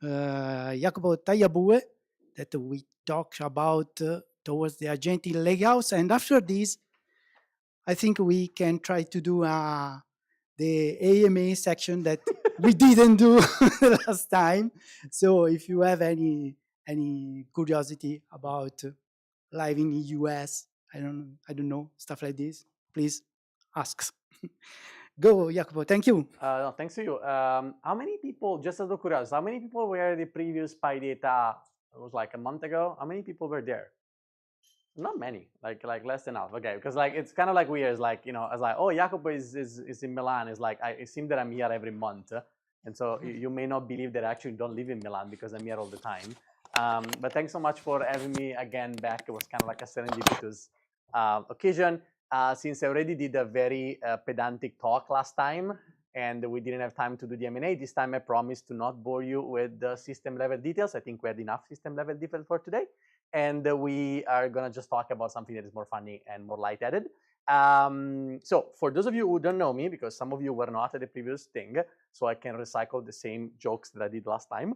Jacopo Tagliabue that we talked about towards the Agentic Lakehouse. And after this, I think we can try to do the AMA section that we didn't do last time. So if you have any curiosity about live in the US, I don't know, stuff like this, please ask. Go, Jacopo. Thank you. No, thanks to you. How many people, just as a curiosity, how many people were the previous PyData? It was like a month ago. How many people were there? Not many, like less than half. Okay, because like it's kind of like weird. It's like, you know, I was like, oh, Jacopo is in Milan. It's like it seems that I'm here every month, and so you may not believe that I actually don't live in Milan because I'm here all the time. But thanks so much for having me again back. It was kind of like a serendipitous occasion. Since I already did a very pedantic talk last time, and we didn't have time to do the M&A, this time I promised to not bore you with the system level details. I think we had enough system level details for today. And we are going to just talk about something that is more funny and more lightheaded. So for those of you who don't know me, because some of you were not at the previous thing, so I can recycle the same jokes that I did last time.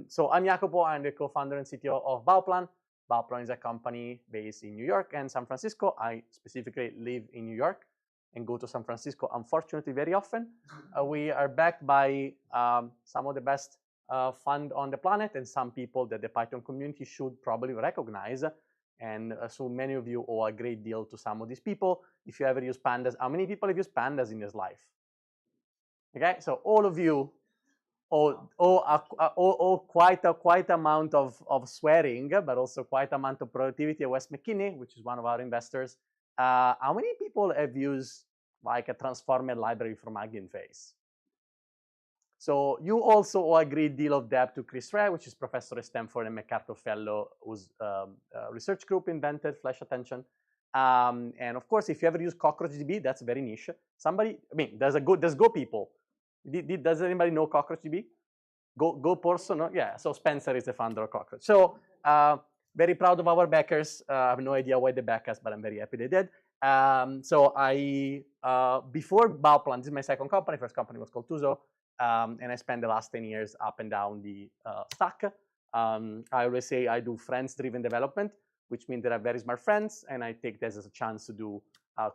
So I'm Jacopo. I'm the co-founder and CTO of Bauplan. Bauplan is a company based in New York and San Francisco. I specifically live in New York and go to San Francisco, unfortunately, very often. We are backed by some of the best fund on the planet and some people that the Python community should probably recognize. And so many of you owe a great deal to some of these people. If you ever use pandas, how many people have used pandas in this life? Okay, so all of you owe quite amount of swearing, but also quite amount of productivity at West McKinney, which is one of our investors. How many people have used like a transformer library from Hugging Face? So you also owe a great deal of debt to Chris Ray, which is professor at Stanford and MacArthur Fellow, whose research group invented Flash Attention. And of course, if you ever use CockroachDB, that's very niche. Somebody, I mean, there's Go people. Does anybody know CockroachDB? Go person? No? Yeah, so Spencer is the founder of Cockroach. So very proud of our backers. I have no idea why they back us, but I'm very happy they did. So I, before Bauplan, this is my second company. First company was called Tuzo. And I spent the last 10 years up and down the stack. I always say I do friends-driven development, which means that I have very smart friends, and I take this as a chance to do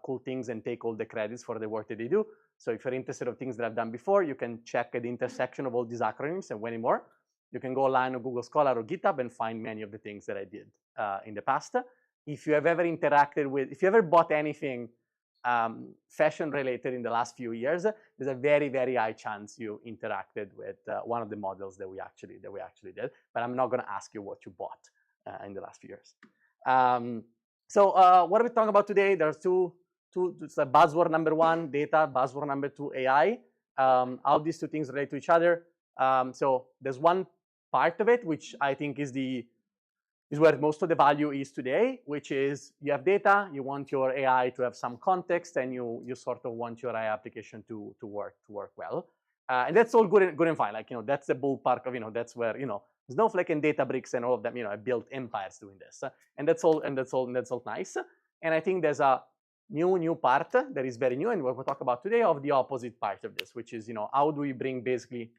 cool things and take all the credits for the work that they do. So if you're interested in things that I've done before, you can check at the intersection of all these acronyms and many more. You can go online on Google Scholar or GitHub and find many of the things that I did in the past. If you have ever interacted with, if you ever bought anything fashion related in the last few years, there's a very, very high chance you interacted with one of the models that we actually did. But I'm not going to ask you what you bought in the last few years. So what are we talking about today? There's two. It's a buzzword number one, data. Buzzword number two, AI. How these two things relate to each other. So there's one part of it which I think is where most of the value is today, which is you have data, you want your AI to have some context, and you sort of want your AI application to work well. And that's all good and fine. Like, you know, that's the ballpark of, you know, that's where, you know, Snowflake and Databricks and all of them, you know, I built empires doing this. And that's all nice. And I think there's a new part that is very new, and what we'll talk about today of the opposite part of this, which is, you know, how do we bring basically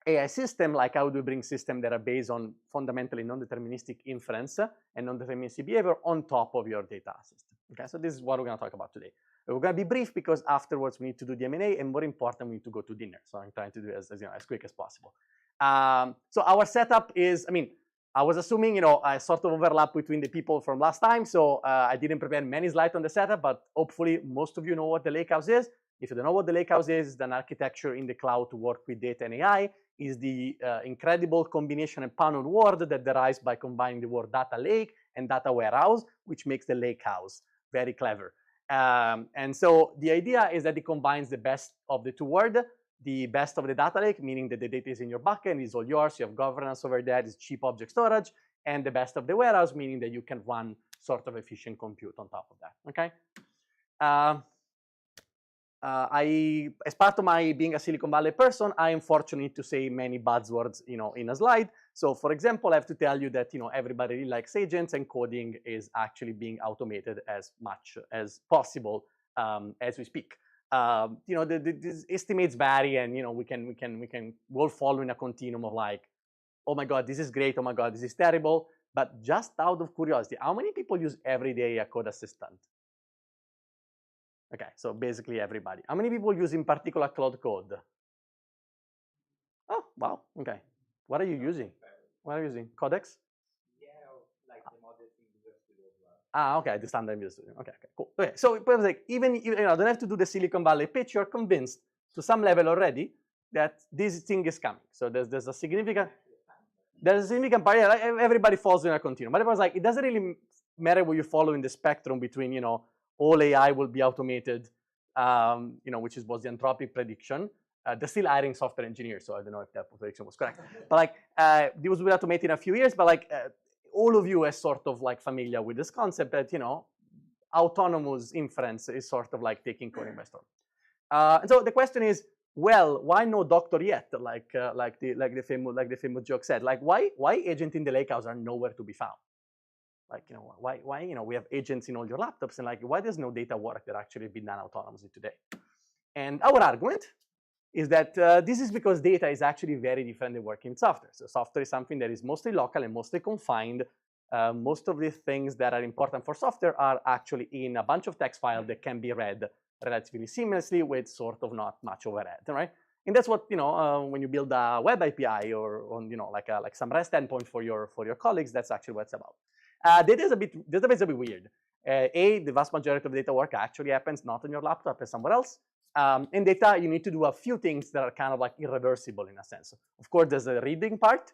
AI system, like how do we bring systems that are based on fundamentally non-deterministic inference and non-deterministic behavior on top of your data system. Okay, so this is what we're going to talk about today. We're going to be brief because afterwards we need to do the M&A, and more important, we need to go to dinner. So I'm trying to do it as quick as possible. So our setup is, I mean, I was assuming, you know, I sort of overlap between the people from last time, so I didn't prepare many slides on the setup, but hopefully most of you know what the Lakehouse is. If you don't know what the Lakehouse is, it's an architecture in the cloud to work with data and AI. Is the incredible combination and pound word that derives by combining the word data lake and data warehouse, which makes the Lakehouse very clever. And so the idea is that it combines the best of the two words, the best of the data lake, meaning that the data is in your bucket and is all yours, you have governance over that, it's cheap object storage, and the best of the warehouse, meaning that you can run sort of efficient compute on top of that, okay? As part of my being a Silicon Valley person, I am fortunate to say many buzzwords, you know, in a slide. So, for example, I have to tell you that, you know, everybody really likes agents, and coding is actually being automated as much as possible as we speak. you know, these estimates vary, and you know, we can all follow in a continuum of like, oh my God, this is great. Oh my God, this is terrible. But just out of curiosity, how many people use every day a code assistant? Okay, so basically everybody. How many people use in particular Cloud Code? Oh, wow, okay. What are you using? What are you using? Codex? Yeah, like the model in Visual Studio as well. Ah, okay, the standard Visual Studio. Okay, cool. Okay, so it was like, even you know, don't have to do the Silicon Valley pitch. You're convinced to some level already that this thing is coming. So there's a significant part. Yeah, like everybody falls in a continuum. But it was like, it doesn't really matter where you follow in the spectrum between, you know, all AI will be automated, you know, which was the Anthropic prediction. They're still hiring software engineers, so I don't know if that prediction was correct. But like, this will be automated in a few years. But like, all of you are sort of like familiar with this concept that, you know, autonomous inference is sort of like taking coding by storm. And so the question is, well, why no doctor yet? Like the famous joke said. Like, why agents in the lakehouse are nowhere to be found? Like, you know, why you know, we have agents in all your laptops, and like, why there's no data work that actually been done autonomously today? And our argument is that this is because data is actually very different than working in software. So software is something that is mostly local and mostly confined. Most of the things that are important for software are actually in a bunch of text files that can be read relatively seamlessly with sort of not much overhead, right? And that's what, you know, when you build a web API or on, you know, like some REST endpoint for your colleagues, that's actually what it's about. Database is a bit weird. The vast majority of data work actually happens not on your laptop, but somewhere else. In data, you need to do a few things that are kind of like irreversible in a sense. Of course, there's a reading part.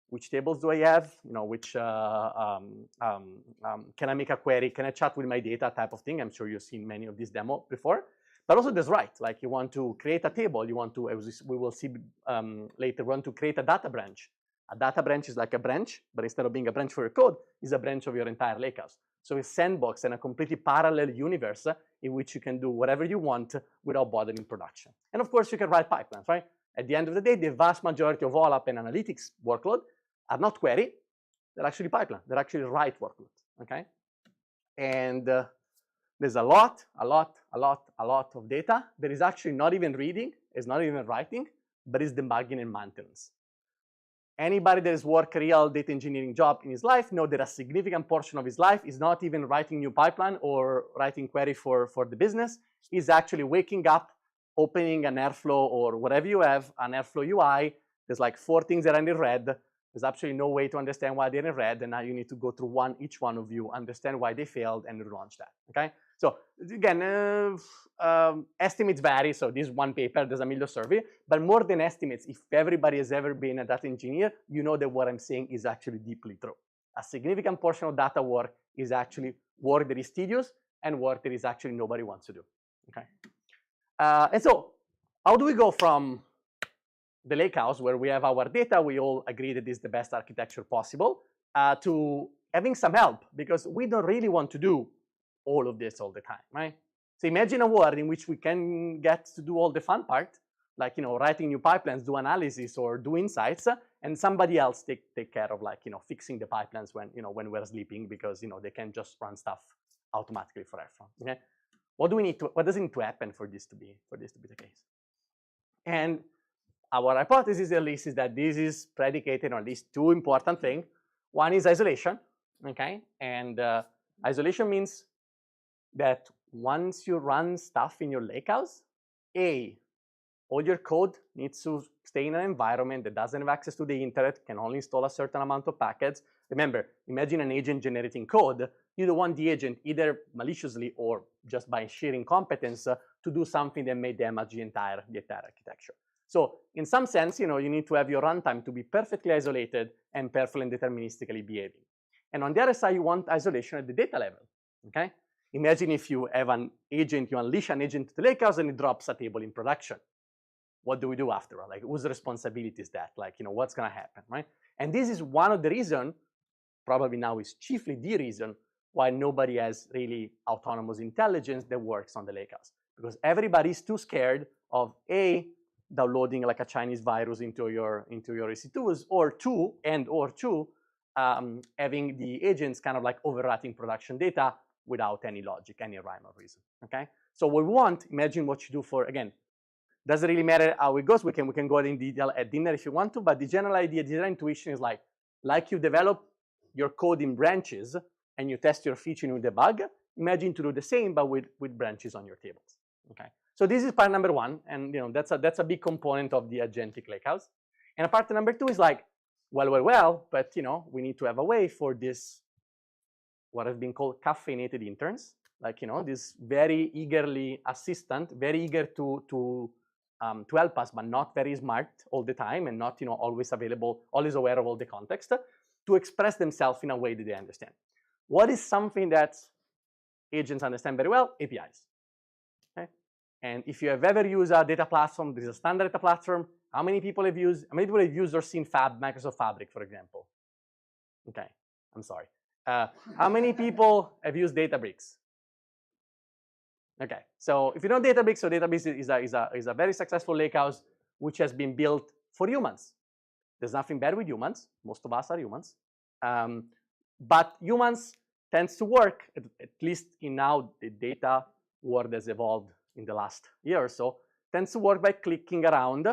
Which tables do I have? You know, which can I make a query? Can I chat with my data type of thing? I'm sure you've seen many of these demos before. But also there's write. Like you want to create a table. You want to, as we will see later, want to create a data branch. A data branch is like a branch, but instead of being a branch for your code, is a branch of your entire lakehouse. So a sandbox and a completely parallel universe in which you can do whatever you want without bothering production. And of course, you can write pipelines, right? At the end of the day, the vast majority of OLAP and analytics workload are not query, they're actually pipeline. They're actually write workloads, okay? And there's a lot of data that is actually not even reading, is not even writing, but is debugging and maintenance. Anybody that has worked a real data engineering job in his life know that a significant portion of his life is not even writing new pipeline or writing query for the business. He's actually waking up, opening an Airflow or whatever you have, an Airflow UI. There's like 4 things that are in red. There's absolutely no way to understand why they're in red, and now you need to go through each one of you, understand why they failed, and relaunch that, okay? So again, estimates vary, so this one paper, there's a million survey, but more than estimates, if everybody has ever been a data engineer, you know that what I'm saying is actually deeply true. A significant portion of data work is actually work that is tedious and work that is actually nobody wants to do, okay? And so how do we go from the lakehouse, where we have our data, we all agree that this is the best architecture possible, to having some help, because we don't really want to do all of this all the time, right? So imagine a world in which we can get to do all the fun part, like, you know, writing new pipelines, do analysis, or do insights, and somebody else take care of, like, you know, fixing the pipelines when, you know, when we're sleeping, because, you know, they can just run stuff automatically forever, okay? What does it need to happen for this to be the case? And our hypothesis, at least, is that this is predicated on these 2 important things. One is isolation, okay? And isolation means that once you run stuff in your lakehouse, all your code needs to stay in an environment that doesn't have access to the internet, can only install a certain amount of packets. Remember, imagine an agent generating code. You don't want the agent, either maliciously or just by sheer incompetence, to do something that may damage the entire architecture. So in some sense, you know, you need to have your runtime to be perfectly isolated and perfectly and deterministically behaving. And on the other side, you want isolation at the data level, okay? Imagine if you have an agent, you unleash an agent to the lakehouse and it drops a table in production. What do we do after? Like, whose responsibility is that? Like, you know, what's gonna happen, right? And this is one of the reasons, probably now is chiefly the reason, why nobody has really autonomous intelligence that works on the lakehouse. Because everybody's too scared of downloading like a Chinese virus into your EC2s, or two, having the agents kind of like overwriting production data without any logic, any rhyme or reason, okay? So what we want, imagine what you do for, again, doesn't really matter how it goes. We can go in detail at dinner if you want to, but the general idea, the general intuition is like you develop your code in branches and you test your feature and you debug. Imagine to do the same, but with branches on your tables. Okay. So this is part number one, and that's a big component of the Agentic Lakehouse. And part number two is like, well, but we need to have a way for this, what has been called caffeinated interns, like this very eagerly assistant, very eager to help us, but not very smart all the time, and not always available, always aware of all the context, to express themselves in a way that they understand. What is something that agents understand very well? APIs. Okay? And if you have ever used a data platform, this is a standard data platform. How many people have used or seen Microsoft Fabric, for example? Okay, I'm sorry. How many people have used Databricks? Okay, so if you know Databricks, so Databricks is a very successful lakehouse which has been built for humans. There's nothing bad with humans. Most of us are humans. But humans tends to work, at least in how the data world has evolved in the last year or so, tends to work by clicking around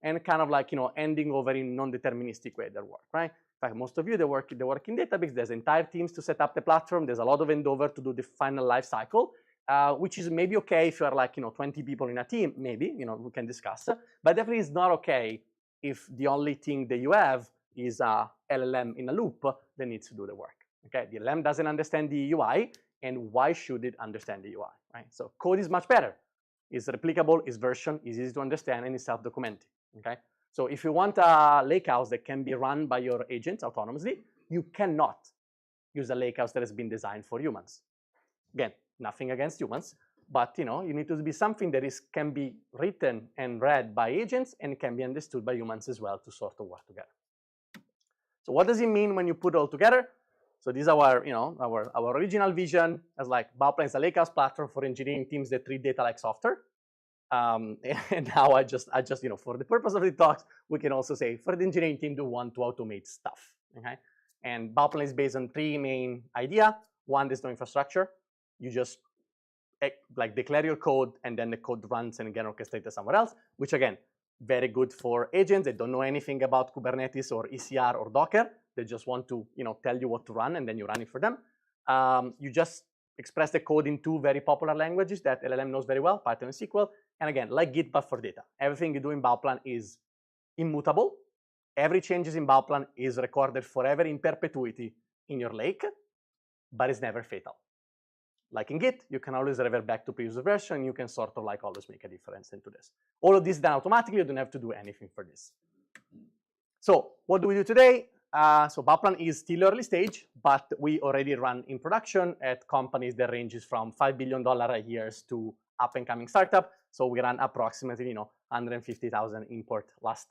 and kind of like, ending over in non-deterministic way their work, right? In fact, most of you, they work in Databricks. There's entire teams to set up the platform. There's a lot of handover to do the final life cycle, which is maybe okay if you're like, 20 people in a team, maybe, we can discuss. But definitely it's not okay if the only thing that you have is a LLM in a loop that needs to do the work. Okay, the LLM doesn't understand the UI, and why should it understand the UI, right? So code is much better. It's replicable, it's version, it's easy to understand, and it's self-documented, okay? So if you want a lakehouse that can be run by your agents autonomously, you cannot use a lakehouse that has been designed for humans. Again, nothing against humans, but you need to be something that can be written and read by agents and can be understood by humans as well to sort of work together. So what does it mean when you put it all together? So this is our, our original vision as like Bauplan is a lakehouse platform for engineering teams that treat data like software. And now I just, for the purpose of the talks, we can also say for the engineering team who want to automate stuff, okay? And Bauplan is based on three main ideas. One, there's no infrastructure. You just like declare your code, and then the code runs and again orchestrated somewhere else, which again, very good for agents that don't know anything about Kubernetes or ECR or Docker. They just want to, tell you what to run, and then you run it for them. You just express the code in two very popular languages that LLM knows very well, Python and SQL. And again, like Git, but for data. Everything you do in Bauplan is immutable. Every changes in Bauplan is recorded forever in perpetuity in your lake, but it's never fatal. Like in Git, you can always revert back to previous version. You can sort of like always make a difference into this. All of this done automatically. You don't have to do anything for this. So what do we do today? So Bauplan is still early stage, but we already run in production at companies that ranges from $5 billion a year to up and coming startup. So we ran approximately 150,000 import last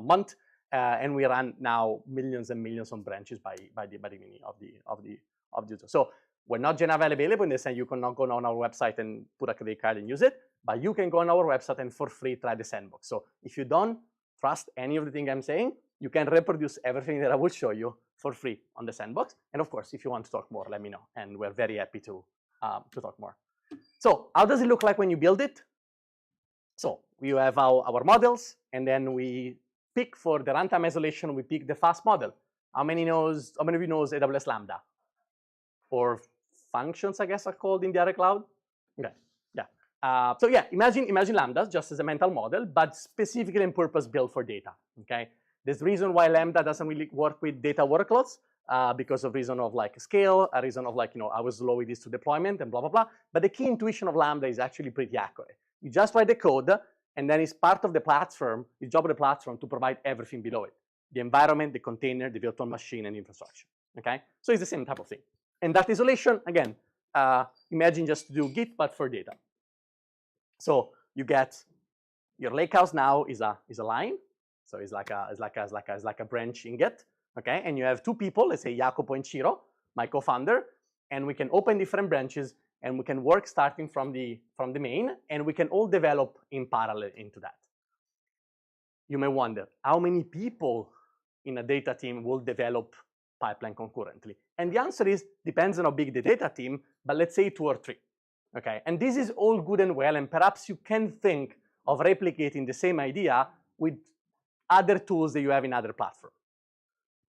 month, and we run now millions and millions of branches by the beginning of the user. So we're not generally available in the sense you cannot go on our website and put a credit card and use it, but you can go on our website and for free try the sandbox. So if you don't trust any of the things I'm saying, you can reproduce everything that I will show you for free on the sandbox. And of course, if you want to talk more, let me know, and we're very happy to talk more. So how does it look like when you build it? So we have our models, and then we pick for the runtime isolation, we pick the fast model. How many of you knows AWS Lambda? Or functions, I guess, are called in the other cloud? Okay, yeah. So yeah, imagine Lambdas just as a mental model, but specifically in purpose built for data, okay? There's a reason why Lambda doesn't really work with data workloads, because of reason of like scale, a reason of like, how slow it is to deployment and blah, blah, blah. But the key intuition of Lambda is actually pretty accurate. You just write the code, and then it's part of the platform, the job of the platform to provide everything below it. The environment, the container, the virtual machine, and infrastructure, okay? So it's the same type of thing. And that isolation, again, imagine just to do Git, but for data. So you get your lakehouse now is a line. So it's like a branch in Git, okay? And you have two people, let's say Jacopo and Ciro, my co-founder, and we can open different branches, and we can work starting from the main, and we can all develop in parallel into that. You may wonder, how many people in a data team will develop pipeline concurrently? And the answer is, depends on how big the data team, but let's say 2 or 3. Okay, and this is all good and well, and perhaps you can think of replicating the same idea with other tools that you have in other platforms.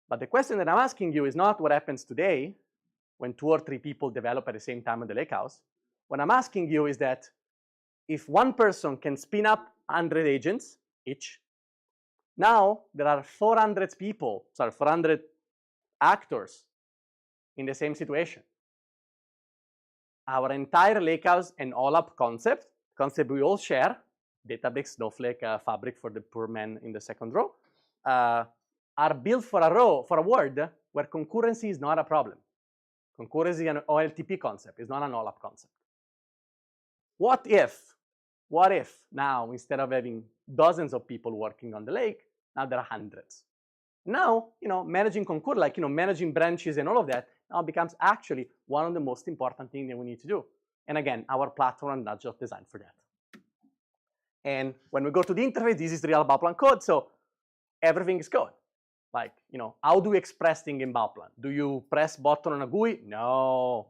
But the question that I'm asking you is not what happens today when 2 or 3 people develop at the same time in the lakehouse. What I'm asking you is that if one person can spin up 100 agents each, now there are 400 actors in the same situation. Our entire lakehouse and OLAP concept we all share, Databricks, Snowflake, Fabric for the poor man in the second row, are built for a world where concurrency is not a problem. Concurrency is an OLTP concept, it's not an OLAP concept. What if now, instead of having dozens of people working on the lake, now there are hundreds? Now, managing concurrent, like, managing branches and all of that, now becomes actually one of the most important things that we need to do. And again, our platform is not just designed for that. And when we go to the interface, this is real Bauplan code, so everything is code. Like, how do we express things in Bauplan? Do you press button on a GUI? No.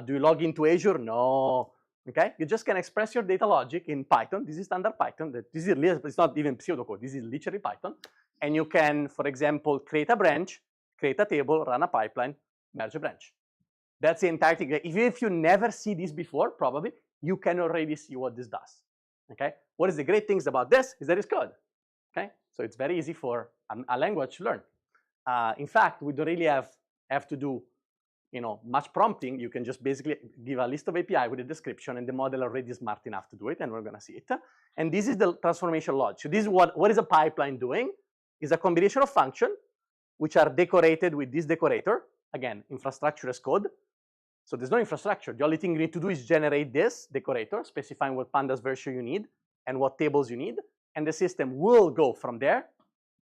Do you log into Azure? No. Okay, you just can express your data logic in Python. This is standard Python. It's not even pseudocode. This is literally Python. And you can, for example, create a branch, create a table, run a pipeline, merge a branch. That's the entire thing. Even if you never see this before, probably, you can already see what this does. Okay, what is the great things about this is that it's code. Okay, so it's very easy for a language to learn. In fact, we don't really have to do much prompting. You can just basically give a list of API with a description, and the model already is smart enough to do it, and we're going to see it. And this is the transformation logic. So this is what is a pipeline doing? Is a combination of functions which are decorated with this decorator. Again, infrastructure as code. So there's no infrastructure. The only thing you need to do is generate this decorator, specifying what pandas version you need and what tables you need, and the system will go from there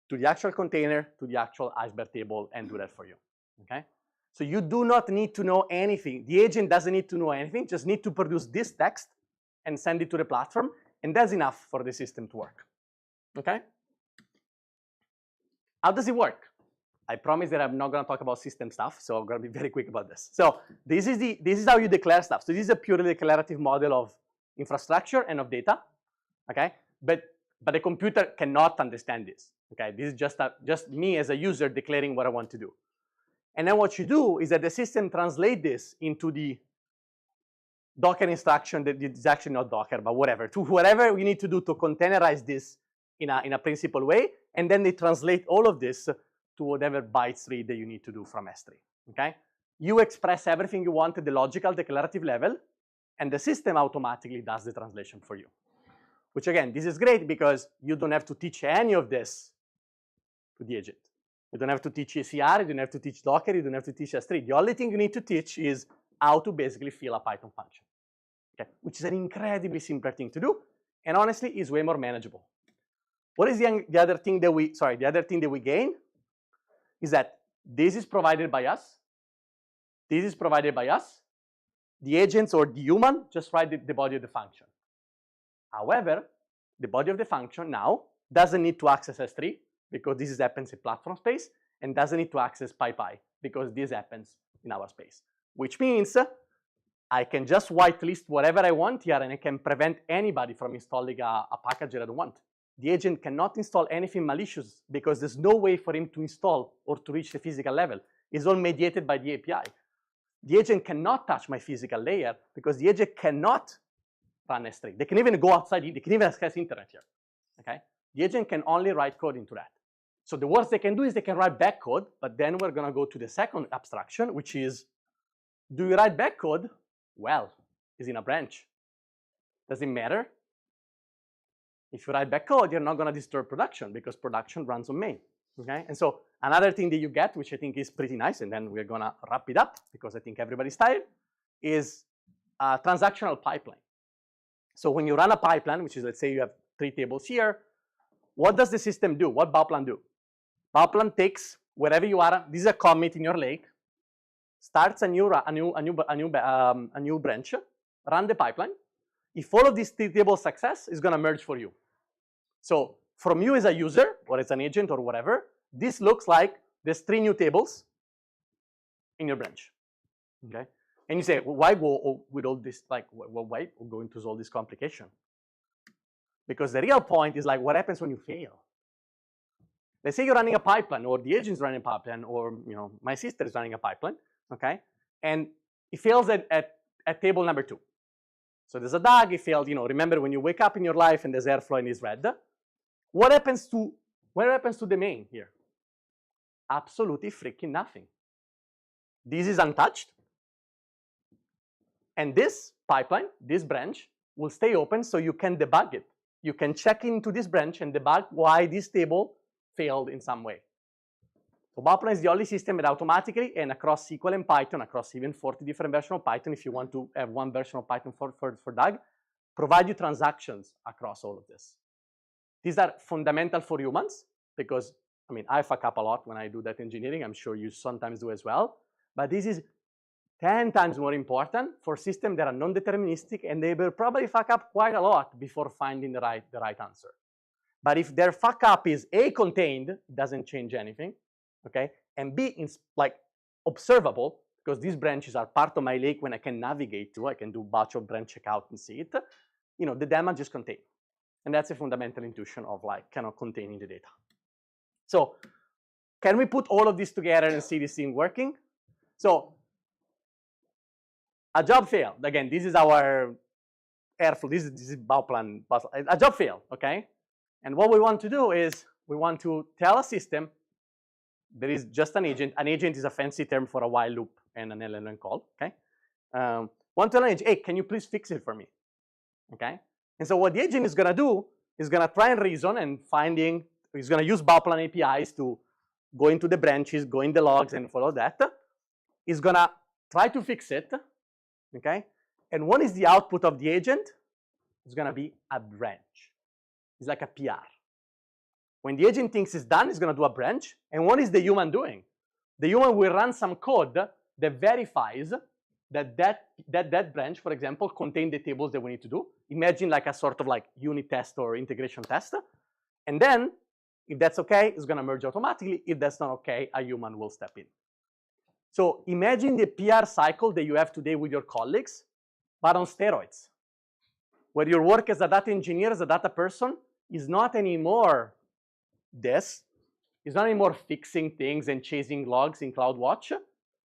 to the actual container, to the actual iceberg table, and do that for you. Okay? So you do not need to know anything. The agent doesn't need to know anything, just need to produce this text and send it to the platform, and that's enough for the system to work. Okay? How does it work? I promise that I'm not going to talk about system stuff, so I'm going to be very quick about this. So this is how you declare stuff. So this is a purely declarative model of infrastructure and of data. Okay? But the computer cannot understand this. Okay? This is just me as a user declaring what I want to do. And then what you do is that the system translates this into the Docker instruction that is actually not Docker, but whatever, to whatever you need to do to containerize this in a principal way, and then they translate all of this to whatever bytes read that you need to do from S3. Okay? You express everything you want at the logical declarative level, and the system automatically does the translation for you. Which again, this is great because you don't have to teach any of this to the agent. You don't have to teach ECR, you don't have to teach Docker, you don't have to teach S3. The only thing you need to teach is how to basically fill a Python function. Okay? Which is an incredibly simpler thing to do, and honestly is way more manageable. What is the other thing that we gain is that this is provided by us. This is provided by us. The agents or the human just write the body of the function. However, the body of the function now doesn't need to access S3 because this happens in platform space, and doesn't need to access PyPy because this happens in our space. Which means I can just whitelist whatever I want here, and I can prevent anybody from installing a package that I don't want. The agent cannot install anything malicious because there's no way for him to install or to reach the physical level. It's all mediated by the API. The agent cannot touch my physical layer because the agent cannot run S3. They can even go outside, they can even access internet here. Okay? The agent can only write code into that. So the worst they can do is they can write back code, but then we're going to go to the second abstraction, which is, do you write back code? Well, it's in a branch. Does it matter? If you write back code, you're not going to disturb production because production runs on main. Okay? And so another thing that you get, which I think is pretty nice, and then we're going to wrap it up because I think everybody's tired, is a transactional pipeline. So when you run a pipeline, which is, let's say you have 3 tables here, what does the system do? What Bauplan do? Bauplan takes wherever you are, this is a commit in your lake, starts a new branch, run the pipeline. If all of these 3 tables success, it's going to merge for you. So from you as a user, or as an agent or whatever, this looks like there's 3 new tables in your branch. Okay? And you say, well, why go with all this, like, why go into all this complication? Because the real point is like, what happens when you fail? Let's say you're running a pipeline, or the agent's running a pipeline, or my sister is running a pipeline, okay? And it fails at table number 2. So there's a DAG, it failed, remember when you wake up in your life and there's airflow and it's red. What happens to the main here? Absolutely freaking nothing. This is untouched. And this pipeline, this branch, will stay open so you can debug it. You can check into this branch and debug why this table failed in some way. So Bauplan is the only system that automatically, and across SQL and Python, across even 40 different versions of Python, if you want to have one version of Python for DAG, provide you transactions across all of this. These are fundamental for humans because, I fuck up a lot when I do that engineering. I'm sure you sometimes do as well. But this is 10 times more important for systems that are non-deterministic, and they will probably fuck up quite a lot before finding the right answer. But if their fuck up is A, contained, it doesn't change anything, okay? And B, observable, because these branches are part of my lake when I can navigate to, I can do batch of branch checkout and see it, the damage is contained. And that's a fundamental intuition of containing the data. So can we put all of this together and see this thing working? So a job failed. Again, this is our airflow. This is Bauplan. A job failed, okay? And what we want to do is we want to tell a system there is just an agent. An agent is a fancy term for a while loop and an LLM call, okay? Want to tell an agent, hey, can you please fix it for me, okay? And so what the agent is going to do is going to try and reason and he's going to use Bauplan APIs to go into the branches, go in the logs and follow that. He's going to try to fix it, okay? And what is the output of the agent? It's going to be a branch. It's like a PR. When the agent thinks it's done, it's going to do a branch. And what is the human doing? The human will run some code that verifies that branch, for example, contains the tables that we need to do. Imagine like a sort of like unit test or integration test. And then, if that's okay, it's going to merge automatically. If that's not okay, a human will step in. So imagine the PR cycle that you have today with your colleagues, but on steroids, where your work as a data engineer, as a data person, is not anymore this. It's not anymore fixing things and chasing logs in CloudWatch.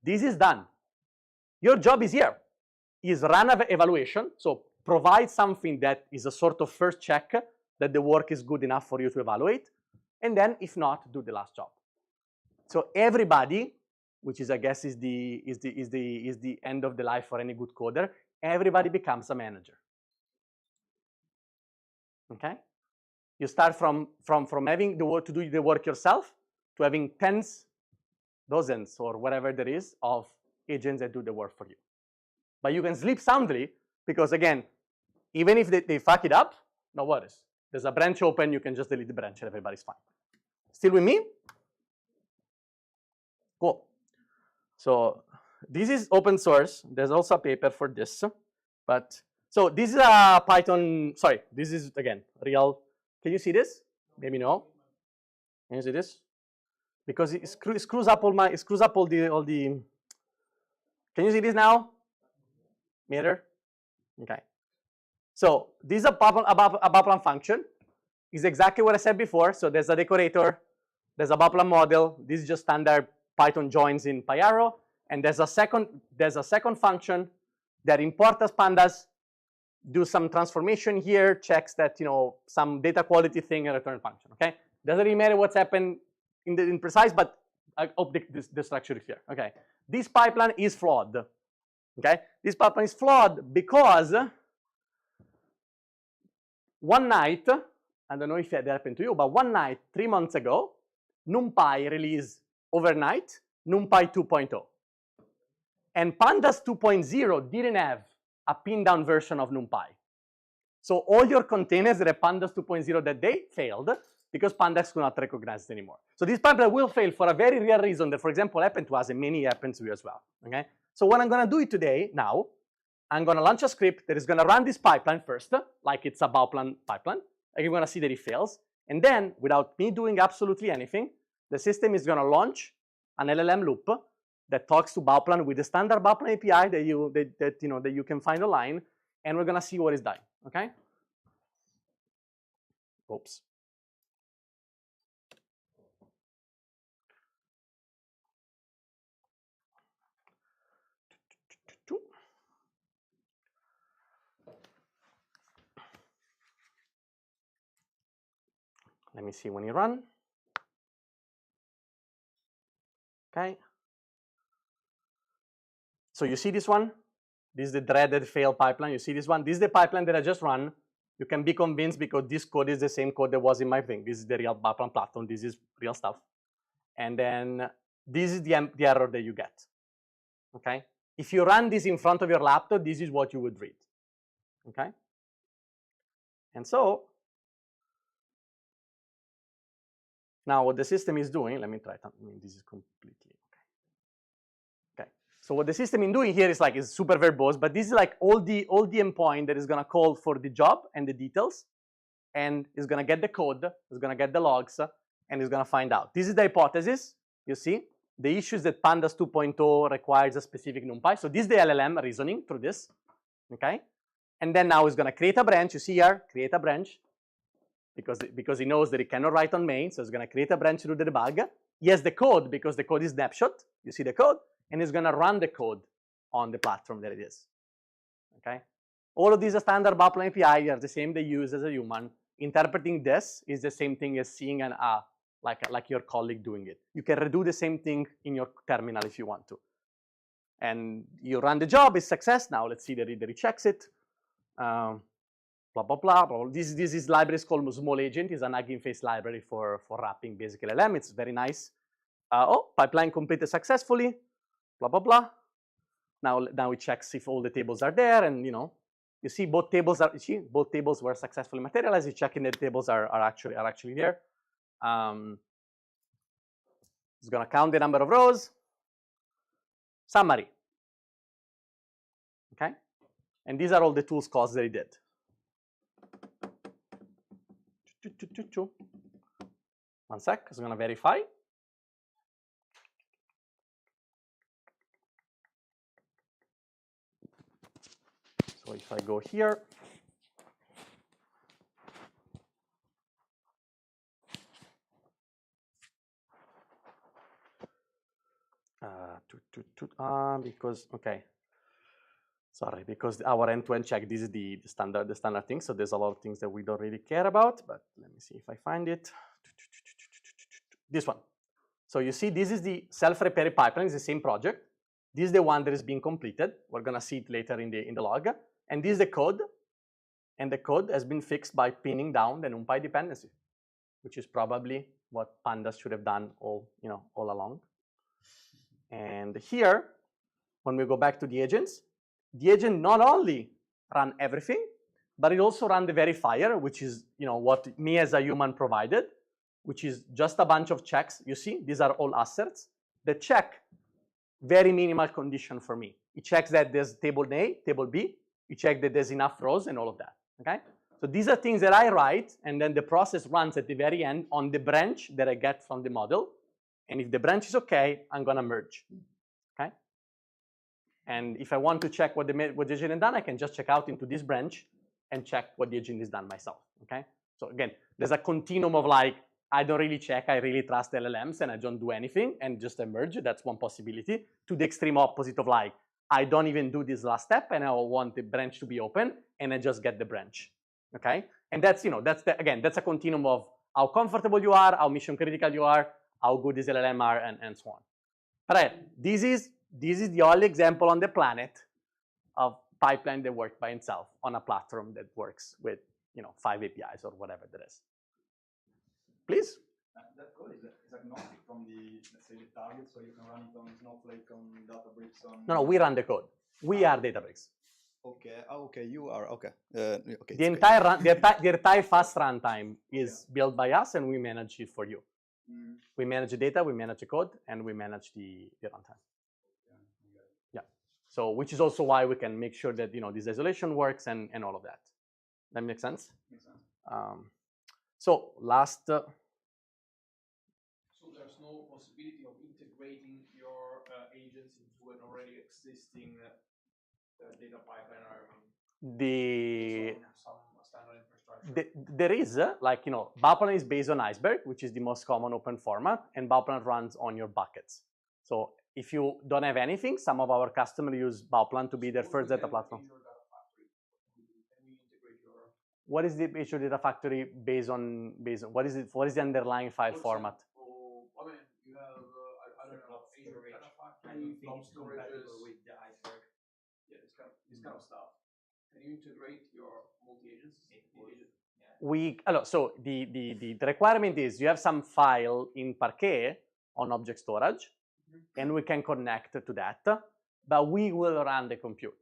This is done. Your job is here, is run an evaluation, so provide something that is a sort of first check that the work is good enough for you to evaluate, and then, if not, do the last job. So everybody, which is, I guess, is the end of the life for any good coder, everybody becomes a manager. Okay? You start from having the work to do the work yourself to having tens, dozens, or whatever there is of agents that do the work for you. But you can sleep soundly because, again, even if they fuck it up, no worries. There's a branch open, you can just delete the branch and everybody's fine. Still with me? Cool. So this is open source. There's also a paper for this. But so this is a Python, sorry, this is, again, real. Can you see this? Maybe no. Can you see this? Because it screws up all the. Can you see this now? Mirror? Okay. So this is a Bauplan function. It's exactly what I said before. So there's a decorator, there's a Bauplan model. This is just standard Python joins in PyArrow. And there's a second function that imports as pandas, do some transformation here, checks that some data quality thing and return function. Okay, doesn't really matter what's happened in precise, but I hope the structure is clear. Okay, this pipeline is flawed. Okay, this pipeline is flawed because one night, I don't know if that happened to you, but one night 3 months ago, NumPy released overnight NumPy 2.0, and Pandas 2.0 didn't have a pinned down version of NumPy. So all your containers that are Pandas 2.0 that day failed because Pandas could not recognize it anymore. So this pipeline will fail for a very real reason that, for example, happened to us and many happen to you as well. Okay? So what I'm going to do today now, I'm going to launch a script that is going to run this pipeline first, like it's a Bauplan pipeline. And you're going to see that it fails. And then, without me doing absolutely anything, the system is going to launch an LLM loop that talks to Bauplan with the standard Bauplan API that you can find online, and we're gonna see what is done. Okay. Oops. Let me see when you run. Okay. So you see this one? This is the dreaded fail pipeline. You see this one? This is the pipeline that I just run. You can be convinced because this code is the same code that was in my thing. This is the real Bauplan platform. This is real stuff. And then this is the error that you get. Okay. If you run this in front of your laptop, this is what you would read. Okay. And so now what the system is doing, let me try it. I mean, this is completely okay. Okay. So what the system is doing here is super verbose, but this is like all the endpoint that is gonna call for the job and the details, and is gonna get the code, is gonna get the logs, and is gonna find out. This is the hypothesis. You see, the issue is that Pandas 2.0 requires a specific NumPy. So this is the LLM reasoning through this. Okay. And then now it's gonna create a branch. You see here, create a branch. Because he knows that he cannot write on main, so it's going to create a branch through the debug. He has the code because the code is snapshot. You see the code, and he's going to run the code on the platform that it is. Okay. All of these are standard Bauplan API are the same they use as a human. Interpreting this is the same thing as seeing an like your colleague doing it. You can redo the same thing in your terminal if you want to. And you run the job, it's success. Now let's see that he checks it. Blah, blah, blah, blah. This library is called Small Agent. It's an Hugging Face library for wrapping basic LLM. It's very nice. Pipeline completed successfully. Blah, blah, blah. Now it checks if all the tables are there, and you see both tables were successfully materialized. It's checking that the tables are actually there. It's gonna count the number of rows. Summary. Okay, and these are all the tools calls that he did. One sec, it's gonna verify. So if I go here, because because our end-to-end check, this is the standard thing. So there's a lot of things that we don't really care about, but let me see if I find it. This one. So you see, this is the self-repair pipeline. It's the same project. This is the one that is being completed. We're gonna see it later in the log. And this is the code. And the code has been fixed by pinning down the NumPy dependency, which is probably what Pandas should have done all along. And here, when we go back to the agents, the agent not only ran everything, but it also ran the verifier, which is what me as a human provided, which is just a bunch of checks. You see, these are all asserts that check very minimal condition for me. It checks that there's table A, table B. It checks that there's enough rows and all of that. Okay. So these are things that I write, and then the process runs at the very end on the branch that I get from the model. And if the branch is okay, I'm gonna merge. Okay. And if I want to check what the agent has done, I can just check out into this branch and check what the agent has done myself. Okay. So again, there's a continuum of I don't really check, I really trust LLMs and I don't do anything and just merge. That's one possibility. To the extreme opposite of I don't even do this last step and I want the branch to be open and I just get the branch. Okay. And that's that's a continuum of how comfortable you are, how mission critical you are, how good these LLM are, and so on. But this is the only example on the planet of pipeline that works by itself on a platform that works with 5 APIs or whatever that is. Please. That code is agnostic from the, let's say, the target, so you can run it on Snowflake, on Databricks, on. No, we run the code. We are Databricks. Okay. Okay. You are okay. Okay. The entire fast runtime is built by us, and we manage it for you. Mm. We manage the data, we manage the code, and we manage the runtime. Yeah. So, which is also why we can make sure that this isolation works and all of that. That makes sense. Makes sense. So last. So there's there's no possibility of integrating your agents into an already existing data pipeline environment. Some standard infrastructure. There is, like, Bauplan is based on Iceberg, which is the most common open format, and Bauplan runs on your buckets. So if you don't have anything, some of our customers use Bauplan to be their first data platform. What is the Azure Data Factory based on what is it? What is the underlying file format? I mean, you have I don't know, Azure Data Factory, blob storages with the Iceberg. Yeah, this kind of stuff. Can you integrate your multi-agents? So the requirement is you have some file in Parquet on object storage, and we can connect to that, but we will run the compute.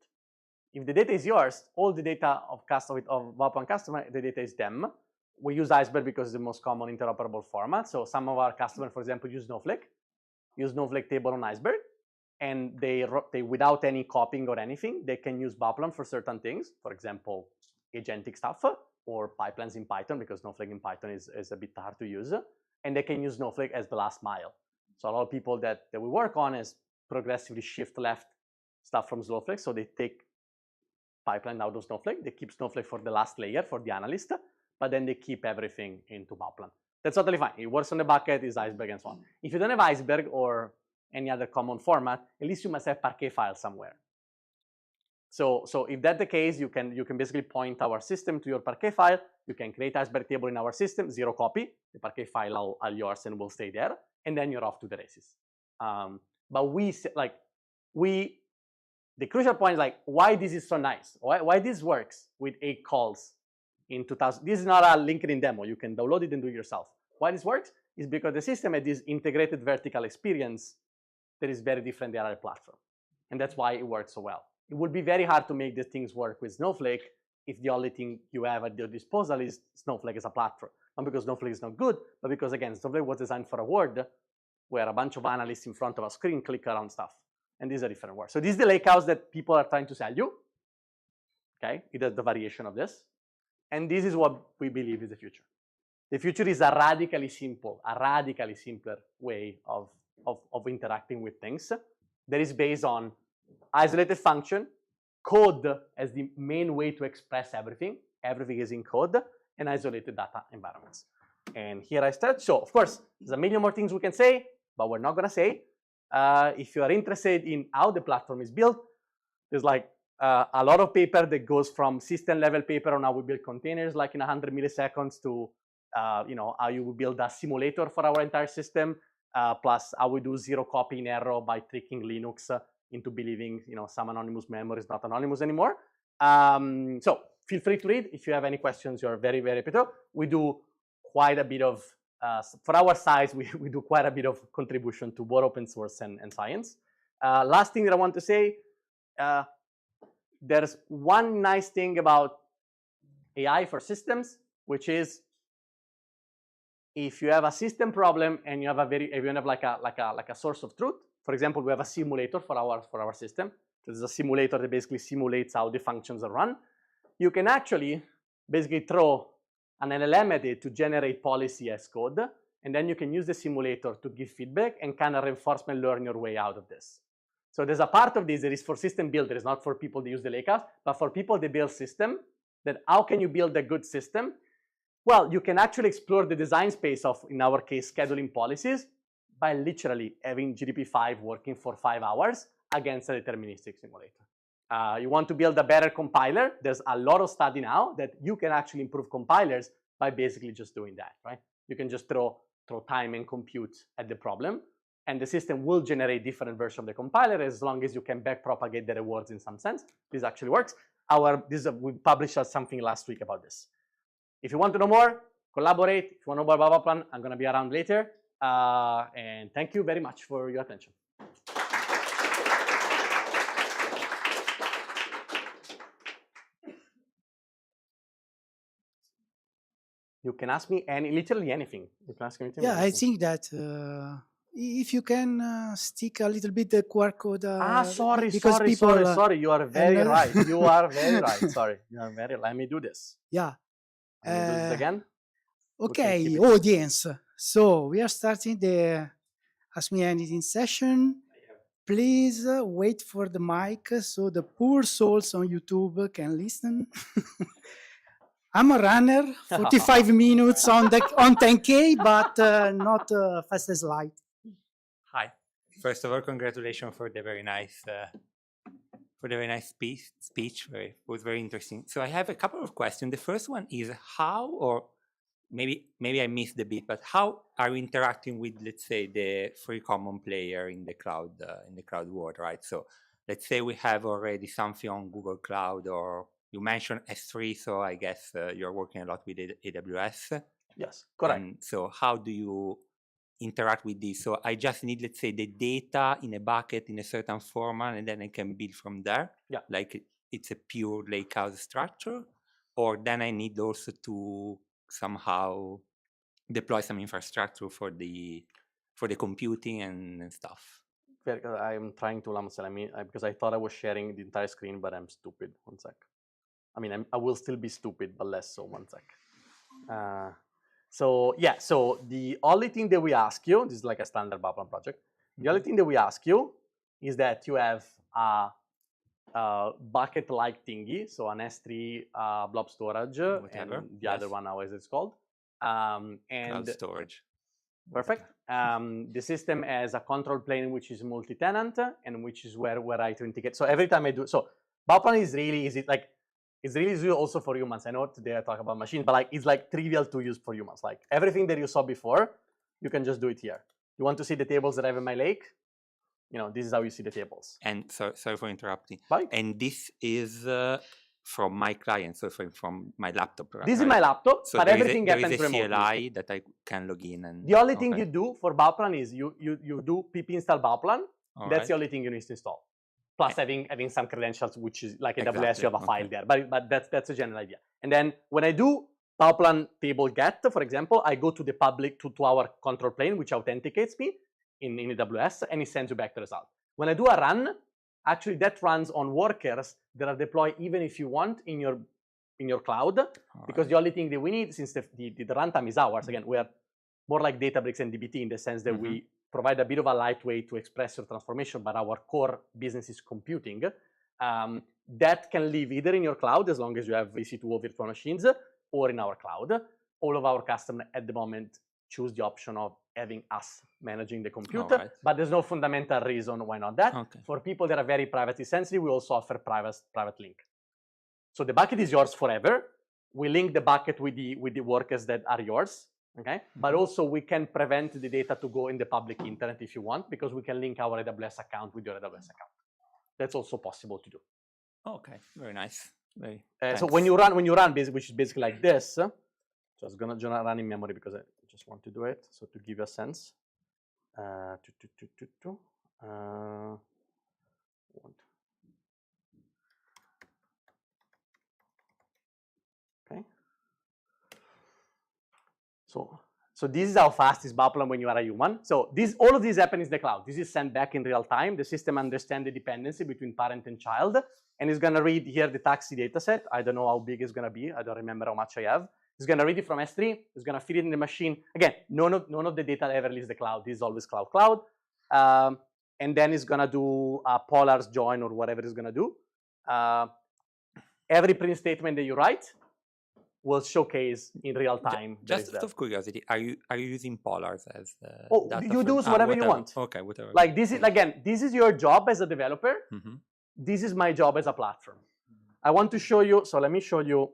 If the data is yours, all the data of Bauplan customer, the data is them. We use Iceberg because it's the most common interoperable format. So some of our customers, for example, use Snowflake table on Iceberg, and they without any copying or anything, they can use Bauplan for certain things. For example, agentic stuff or pipelines in Python, because Snowflake in Python is a bit hard to use, and they can use Snowflake as the last mile. So a lot of people that we work on is progressively shift left stuff from Snowflake, so they take pipeline out of Snowflake, they keep Snowflake for the last layer for the analyst, but then they keep everything into Bauplan. That's totally fine. It works on the bucket, is Iceberg and so on. If you don't have Iceberg or any other common format, at least you must have Parquet file somewhere. So if that's the case, you can basically point our system to your Parquet file. You can create Iceberg table in our system, 0 copy. The Parquet file are yours and will stay there, and then you're off to the races. But the crucial point is like why this is so nice, why this works with 8 calls in 2000. This is not a LinkedIn demo. You can download it and do it yourself. Why this works is because the system has this integrated vertical experience that is very different than the other platform, and that's why it works so well. It would be very hard to make these things work with Snowflake if the only thing you have at your disposal is Snowflake as a platform. Not because Snowflake is not good, but because again, Snowflake was designed for a world where a bunch of analysts in front of a screen click around stuff. And these are different words. So this is the lakehouse that people are trying to sell you. Okay, it has the variation of this. And this is what we believe is the future. The future is a radically simpler way of interacting with things that is based on isolated function, code as the main way to express everything. Everything is in code, and isolated data environments. And here I start. So of course, there's a million more things we can say, but we're not going to say. If you are interested in how the platform is built, there's like a lot of paper that goes from system level paper on how we build containers like in 100 milliseconds to how you will build a simulator for our entire system, plus how we do 0 copy in error by tricking Linux into believing some anonymous memory is not anonymous anymore. So feel free to read. If you have any questions, you're very, very happy to. We do quite a bit of for our size, we do quite a bit of contribution to both open source and science. Last thing that I want to say, there's one nice thing about AI for systems, which is if you have a system problem and you have like a source of truth. For example, we have a simulator for our system. This is a simulator that basically simulates how the functions are run. You can actually basically throw an LLM at it to generate policy as code, and then you can use the simulator to give feedback and kind of reinforcement learn your way out of this. So there's a part of this that is for system builders, not for people that use the lakehouse, but for people that build system, that how can you build a good system? Well, you can actually explore the design space of, in our case, scheduling policies by literally having GDP5 working for 5 hours against a deterministic simulator. You want to build a better compiler, there's a lot of study now that you can actually improve compilers by basically just doing that, right? You can just throw time and compute at the problem, and the system will generate different versions of the compiler as long as you can backpropagate the rewards in some sense. This actually works. We published something last week about this. If you want to know more, collaborate. If you want to know about Bauplan, I'm going to be around later. And thank you very much for your attention. You can ask me literally anything. You can ask me anything. Yeah, I think that if you can stick a little bit the QR code. Sorry. You are very right. You are very right. Sorry. You are very. Let me do this. Yeah. Let me do this again. Okay, audience. So we are starting the Ask me anything session. Please wait for the mic so the poor souls on YouTube can listen. I'm a runner, 45 minutes on 10K, but not fast as light. Hi. First of all, congratulations for the very nice speech. It was very interesting. So I have a couple of questions. The first one is how, or maybe I missed the bit, but how are you interacting with, let's say, the free common player in the cloud world, right? So let's say we have already something on Google Cloud, or you mentioned S3, so I guess you're working a lot with AWS. Yes, correct. And so how do you interact with this? So I just need, let's say, the data in a bucket in a certain format, and then I can build from there. Yeah. Like it's a pure lakehouse structure, or then I need also to somehow deploy some infrastructure for the computing and stuff. I'm trying to because I thought I was sharing the entire screen, but I'm stupid. One sec. I mean, I will still be stupid, but less so. One sec. So yeah, so the only thing that we ask you, this is like a standard Bauplan project. The only thing that we ask you is that you have a bucket-like thingy, so an S3 blob storage, Whatever. and the other one now as it's called. And Cloud storage. Perfect. The system has a control plane which is multi-tenant, and which is where I authenticate. So every time I do, so Bauplan is really easy. Like it's really easy also for humans. I know today I talk about machines, but like it's like trivial to use for humans. Like everything that you saw before, you can just do it here. You want to see the tables that I have in my lake? You know, this is how you see the tables. And sorry for interrupting. Bye. And this is from my client, so from my laptop. Right? This is my laptop, so but everything happens remotely. There is a CLI that I can log in. And the only thing you do for Bauplan is you do pip install Bauplan. That's the only thing you need to install. Plus having some credentials, which is like AWS, you have a file there. But that's a general idea. And then when I do Bauplan table get, for example, I go to the public to our control plane, which authenticates me in AWS, and it sends you back the result. When I do a run, actually that runs on workers that are deployed even if you want in your cloud, because the only thing that we need, since the runtime is ours, again, we are more like Databricks and dbt in the sense that we provide a bit of a light way to express your transformation, but our core business is computing. That can live either in your cloud, as long as you have EC2 or virtual machines, or in our cloud. All of our customers at the moment choose the option of having us managing the computer, but there's no fundamental reason why not that. For people that are very privacy sensitive, we also offer private link. So the bucket is yours forever. We link the bucket with the workers that are yours. Okay, but also we can prevent the data to go in the public internet if you want, because we can link our AWS account with your AWS account. That's also possible to do. Okay, very nice. So when you run, which is basically like this, just gonna run in memory because I just want to do it. So to give you a sense, okay. So this is how fast is Bauplan when you are a human. So all of this happens in the cloud. This is sent back in real time. The system understands the dependency between parent and child, and it's going to read here the taxi data set. I don't know how big it's going to be. I don't remember how much I have. It's going to read it from S3. It's going to feed it in the machine. Again, none of the data ever leaves the cloud. This is always cloud. And then it's going to do a polars join or whatever it's going to do. Every print statement that you write will showcase in real time. Just out of curiosity, are you using polars as the data you do whatever you want. Okay, whatever. Like this is again, this is your job as a developer. This is my job as a platform. I want to show you. So let me show you.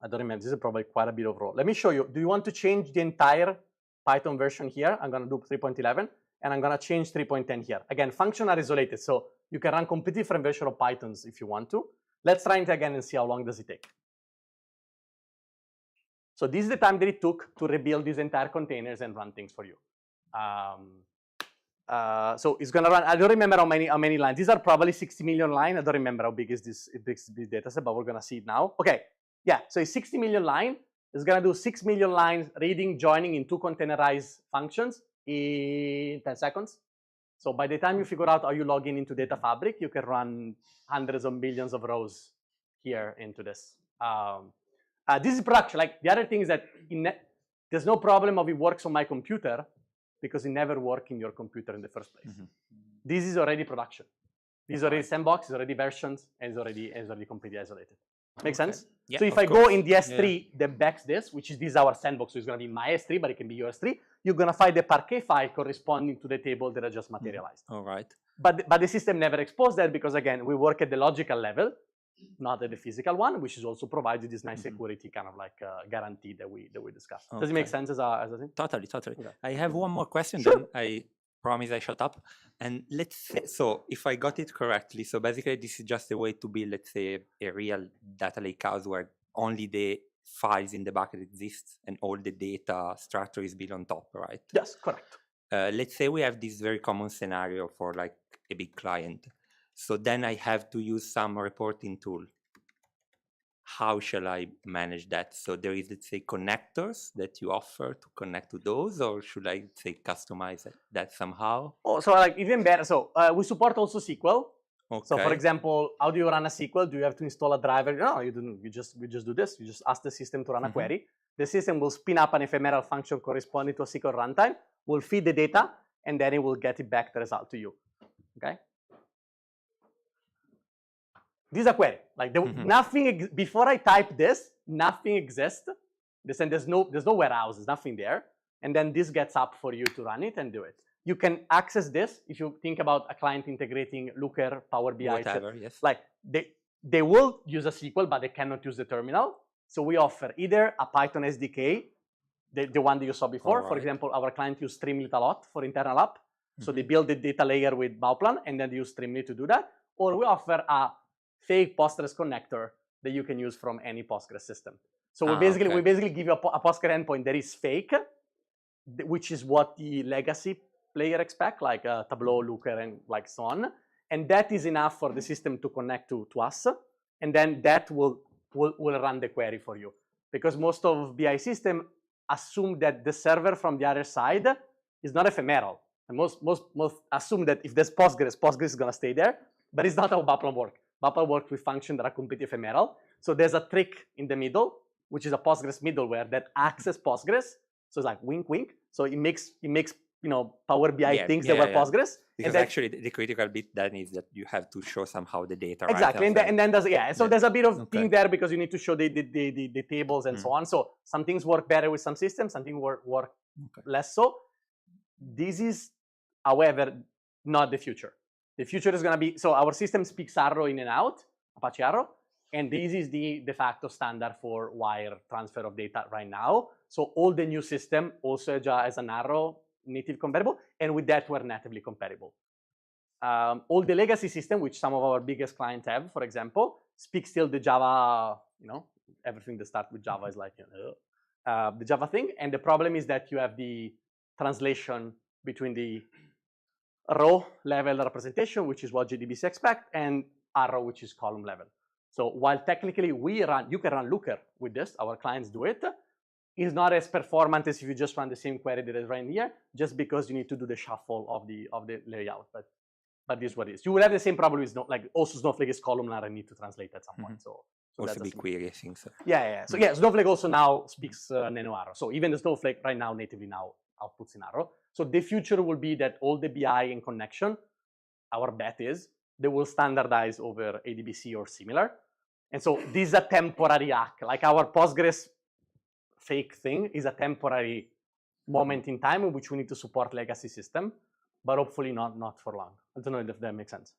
I don't remember. This is probably quite a bit of raw. Let me show you. Do you want to change the entire Python version here? I'm going to do 3.11, and I'm going to change 3.10 here. Again, function are isolated, so you can run completely different version of Pythons if you want to. Let's try it again and see how long does it take. So this is the time that it took to rebuild these entire containers and run things for you. So it's going to run. I don't remember how many lines. These are probably 60 million lines. I don't remember how big is this data set, but we're going to see it now. Okay. Yeah, so it's 60 million line. It's going to do 6 million lines reading, joining in 2 containerized functions in 10 seconds. So by the time you figure out how you log in into Data Fabric, you can run hundreds of millions of rows here into this. This is production. Like the other thing is that there's no problem of it works on my computer because it never worked in your computer in the first place. This is already production. This is already sandbox, it's already versions, and it's already completely isolated. Make sense? Yeah, so if I go in the S3 that backs this, which is this our sandbox, so it's going to be my S3, but it can be your S3, you're going to find the Parquet file corresponding to the table that I just materialized. All right. But the system never exposed that because, again, we work at the logical level, not at the physical one, which is also provided this nice security kind of like guarantee that we discussed. Does it make sense as a thing? Totally. Okay. I have one more question, Sure. then I promise I shut up. And let's say, so if I got it correctly, so basically this is just a way to build, let's say, a real data lakehouse where only the files in the bucket exist and all the data structure is built on top, right? Yes, correct. Let's say we have this very common scenario for like a big client. So then I have to use some reporting tool. How shall I manage that? So there is, let's say, connectors that you offer to connect to those, or should I say customize that somehow? Oh, so like even better. So we support also SQL. Okay. So for example, how do you run a SQL? Do you have to install a driver? No, you don't. You just do this. You just ask the system to run a query. The system will spin up an ephemeral function corresponding to a SQL runtime. Will feed the data, and then it will get it back the result to you. Okay. This is a query. Like nothing before I type this, nothing exists. There's no warehouse. There's nothing there. And then this gets up for you to run it and do it. You can access this if you think about a client integrating Looker, Power BI. Whatever, yes. Like they will use a SQL, but they cannot use the terminal. So we offer either a Python SDK, the one that you saw before. Right. For example, our client use Streamlit a lot for internal app. So they build the data layer with Bauplan, and then they use Streamlit to do that. Or we offer a fake Postgres connector that you can use from any Postgres system. So we basically give you a Postgres endpoint that is fake, which is what the legacy player expect, like Tableau, Looker, and like so on. And that is enough for the system to connect to us. And then that will run the query for you. Because most of BI system assume that the server from the other side is not ephemeral. And most assume that if there's Postgres is going to stay there. But it's not how Bauplan works. Bauplan works with functions that are completely ephemeral. So there's a trick in the middle, which is a Postgres middleware that access Postgres. So it's like wink, wink. So it makes Power BI things that were Postgres. Because actually the critical bit then is that you have to show somehow the data. Exactly, right? and then there's so there's a bit of thing there because you need to show the tables and so on. So some things work better with some systems, some things work less so. This is, however, not the future. The future is going to be, so our system speaks Arrow in and out, Apache Arrow, and this is the de facto standard for wire transfer of data right now. So all the new system also has an Arrow native compatible, and with that we're natively compatible. All the legacy system, which some of our biggest clients have, for example, speak still the Java, everything that starts with Java is like, the Java thing. And the problem is that you have the translation between the row level representation, which is what JDBC expect, and Arrow, which is column level. So while technically you can run Looker with this, our clients do it, it's not as performant as if you just run the same query that is right here, just because you need to do the shuffle of the layout. But this is what it is. You will have the same problem with also Snowflake is columnar and need to translate at some point. So also BigQuery, I think so. Yeah. So Snowflake also now speaks Nano Arrow. So even the Snowflake right now natively now outputs in Arrow. So the future will be that all the BI and connection, our bet is, they will standardize over ADBC or similar. And so this is a temporary hack. Like our Postgres fake thing is a temporary moment in time in which we need to support legacy system, but hopefully not for long. I don't know if that makes sense.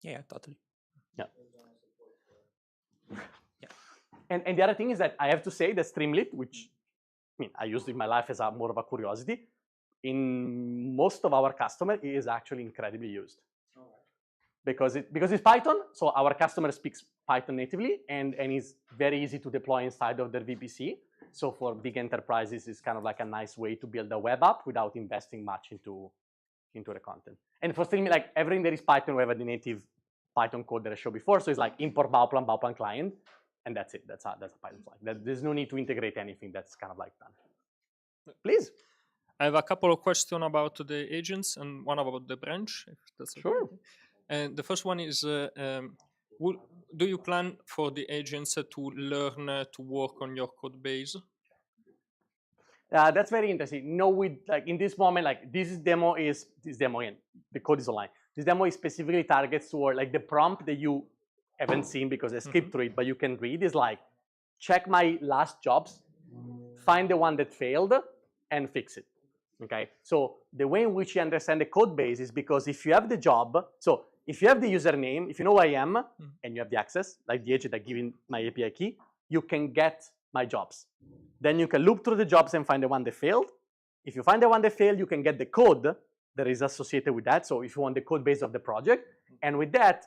Yeah, totally. Yeah. And the other thing is that I have to say that Streamlit, which I used in my life as more of a curiosity, in most of our customers, it is actually incredibly used. Because it's Python, so our customer speaks Python natively, and it's very easy to deploy inside of their VPC. So for big enterprises, it's kind of like a nice way to build a web app without investing much into the content. And for Streamlit, like everything that is Python, we have the native Python code that I showed before. So it's like import Bauplan client, and that's it. That's a Python client. There's no need to integrate anything. That's kind of like done. Please. I have a couple of questions about the agents and one about the branch, if that's okay. Sure. And the first one is, do you plan for the agents to learn to work on your code base? That's very interesting. No, we like in this moment, like this demo again. The code is online. This demo is specifically targets toward like the prompt that you haven't seen because they skipped through it, but you can read is like, check my last jobs, find the one that failed, and fix it. Okay. So the way in which you understand the code base is because if you have the job, so if you have the username, if you know who I am, and you have the access, like the agent that giving my API key, you can get my jobs. Then you can loop through the jobs and find the one that failed. If you find the one that failed, you can get the code that is associated with that. So if you want the code base of the project, and with that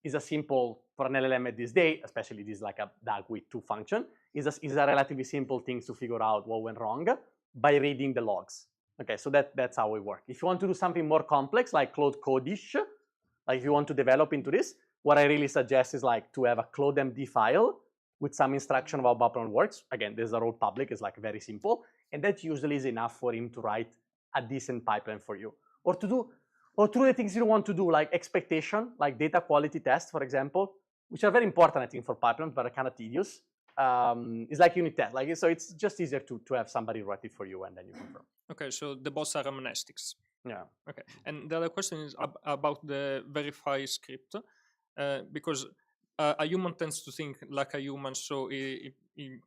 is a simple, for an LLM at this day, especially this like a DAG with 2 function, is a relatively simple thing to figure out what went wrong by reading the logs. Okay, so that's how we work. If you want to do something more complex, like Claude Code-ish, like if you want to develop into this, what I really suggest is like to have a Claude MD file with some instruction about Bauplan works. Again, these are all public, it's like very simple. And that usually is enough for him to write a decent pipeline for you. Or to do the things you want to do, like expectation, like data quality tests, for example, which are very important, I think, for pipelines, but are kind of tedious. It's like unit test, like so it's just easier to have somebody write it for you and then you confirm. Okay, so the bots are amnestics. Yeah. Okay, and the other question is about the verify script, because a human tends to think like a human, so it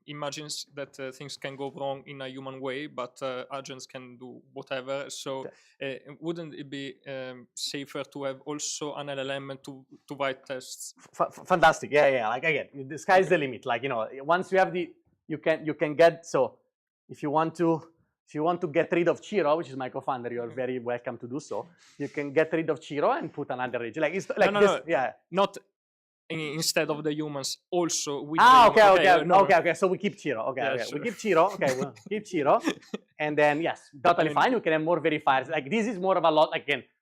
imagines that things can go wrong in a human way, but agents can do whatever. So wouldn't it be safer to have also an LLM to write tests? Fantastic, yeah. Like again, the sky's the limit. Like once you have you can get. So if you want to get rid of Ciro, which is my co-founder, you're very welcome to do so. You can get rid of Ciro and put another agent. Like it's like no, yeah. Not instead of the humans, also with okay. So we keep Ciro. Okay, yeah, okay. Sure. We keep Ciro. Okay, we'll keep Ciro, and then yes, totally fine. You can have more verifiers. Like this is more of a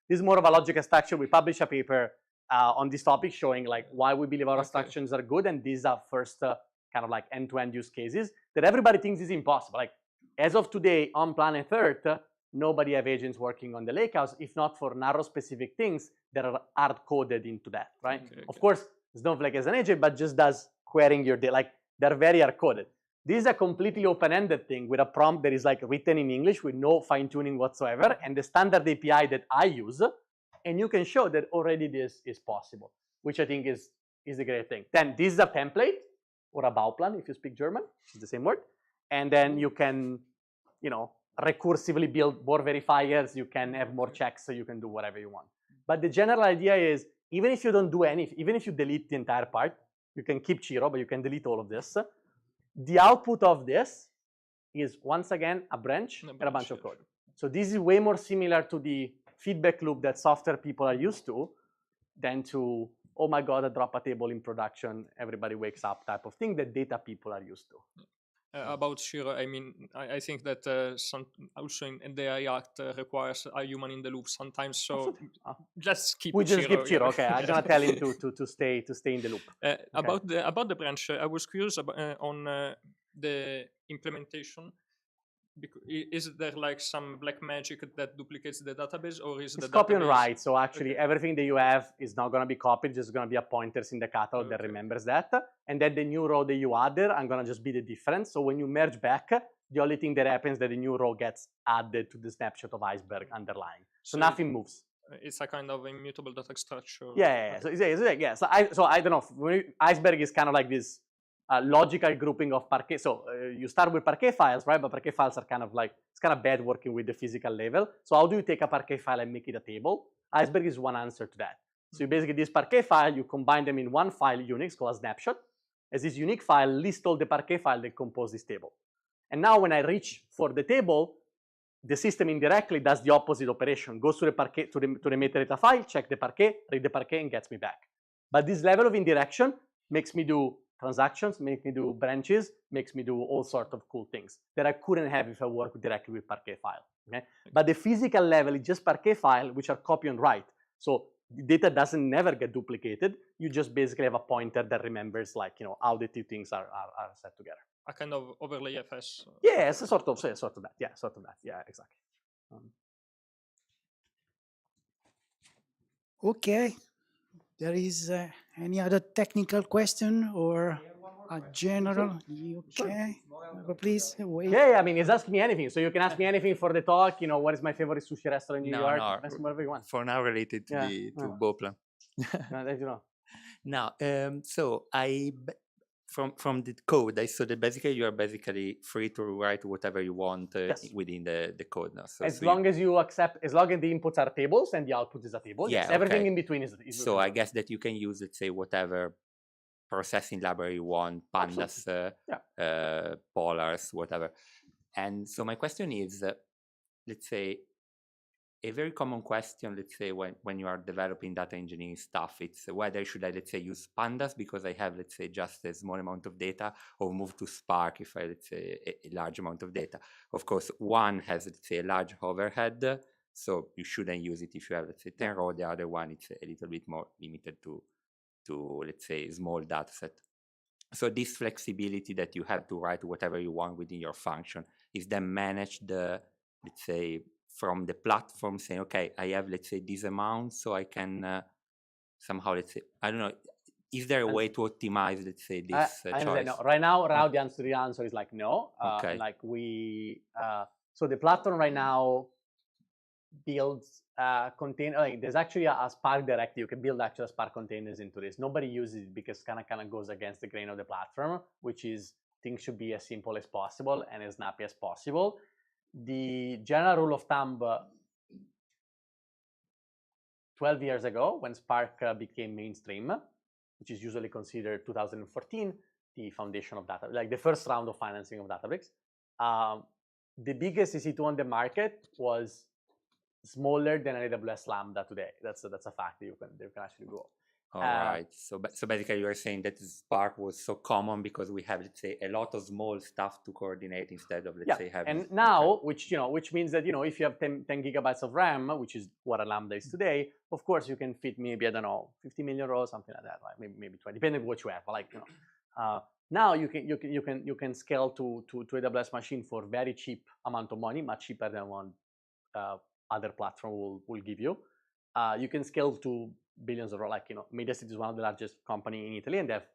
this is more of a logical structure. We publish a paper on this topic showing like why we believe our abstractions are good, and these are first kind of like end-to-end use cases that everybody thinks is impossible. Like as of today, on planet Earth, nobody have agents working on the Lakehouse, if not for narrow specific things that are hard-coded into that, right? Okay. Of course, Snowflake as an agent, but just does querying your data. Like they're very hard-coded. This is a completely open-ended thing with a prompt that is like written in English with no fine-tuning whatsoever, and the standard API that I use, and you can show that already this is possible, which I think is a great thing. Then this is a template or a Bauplan if you speak German, which is the same word, and then you can, recursively build more verifiers. You can have more checks, so you can do whatever you want. But the general idea is, even if you don't do anything, even if you delete the entire part, you can keep Ciro, but you can delete all of this. The output of this is, once again, a branch and a bunch of code. So this is way more similar to the feedback loop that software people are used to than to, oh my God, I drop a table in production, everybody wakes up type of thing that data people are used to. About Ciro, I mean, I think that some also in the AI Act requires a human in the loop sometimes. So just keep. We just Ciro, keep Ciro. Okay, I'm gonna tell him to stay in the loop. About the branch, I was curious on the implementation. Is there like some black magic that duplicates the database, or is it's the copy and database... write? So actually, everything that you have is not going to be copied. Just going to be a pointers in the catalog that remembers that, and then the new row that you added, I'm going to just be the difference. So when you merge back, the only thing that happens is that the new row gets added to the snapshot of iceberg underlying. So nothing moves. It's a kind of immutable data structure. Yeah. So I don't know. Iceberg is kind of like this logical grouping of parquet. So you start with parquet files, right? But parquet files are kind of like, it's kind of bad working with the physical level. So how do you take a parquet file and make it a table? Iceberg is one answer to that. So you basically, this parquet file, you combine them in one file, Unix, called a snapshot. As this unique file lists all the parquet files that compose this table. And now when I reach for the table, the system indirectly does the opposite operation, goes to the parquet, to the metadata file, check the parquet, read the parquet, and gets me back. But this level of indirection makes me do transactions, makes me do branches, makes me do all sorts of cool things that I couldn't have if I worked directly with parquet file. Okay? But the physical level is just parquet file, which are copy and write. So the data doesn't never get duplicated. You just basically have a pointer that remembers, like, how the two things are set together. A kind of overlay FS. Yeah, it's sort of that. Yeah, sort of that. Yeah, exactly. Okay. There is any other technical question or? I have one more a general. Okay, but please wait. Yeah, I mean, he's asking me anything. So you can ask me anything for the talk. You know, what is my favorite sushi restaurant in New York? Ask me whatever you want. For now, related to Bauplan. Now, so from the code, I saw that basically you are basically free to write whatever you want within the code now. So, as long as you accept, as long as the inputs are tables and the output is a table. Yeah, everything in between is so I guess that you can use, let's say, whatever processing library you want, pandas, polars, whatever. And so my question is, let's say, a very common question, let's say, when you are developing data engineering stuff, it's whether should I, let's say, use pandas because I have, let's say, just a small amount of data, or move to Spark if I, let's say, a large amount of data. Of course, one has, let's say, a large overhead, so you shouldn't use it if you have, let's say, 10 rows. The other one, it's a little bit more limited to let's say, small data set. So this flexibility that you have to write whatever you want within your function is then managed, let's say, from the platform, saying, okay, I have, let's say, this amount, so I can somehow, let's say, I don't know, is there a way to optimize, let's say, this choice? No. Right now, the answer is like no. Okay. Like so the platform right now builds container. Like there's actually a Spark directive. You can build actual Spark containers into this. Nobody uses it because kind of goes against the grain of the platform, which is things should be as simple as possible and as snappy as possible. The general rule of thumb 12 years ago, when Spark became mainstream, which is usually considered 2014, the foundation of data, like the first round of financing of Databricks, the biggest EC2 on the market was smaller than an AWS Lambda today. That's a fact that you can actually go. All right. So basically, you are saying that Spark was so common because we have, let's say, a lot of small stuff to coordinate instead of, let's say, having. And now, which means that if you have 10 gigabytes of RAM, which is what a Lambda is today, of course you can fit maybe, I don't know, 50 million rows, something like that, right? Maybe 20, depending on what you have. But like now you can scale to AWS machine for very cheap amount of money, much cheaper than one other platform will give you. You can scale to billions of rows. Like MediaSet is one of the largest company in Italy, and they have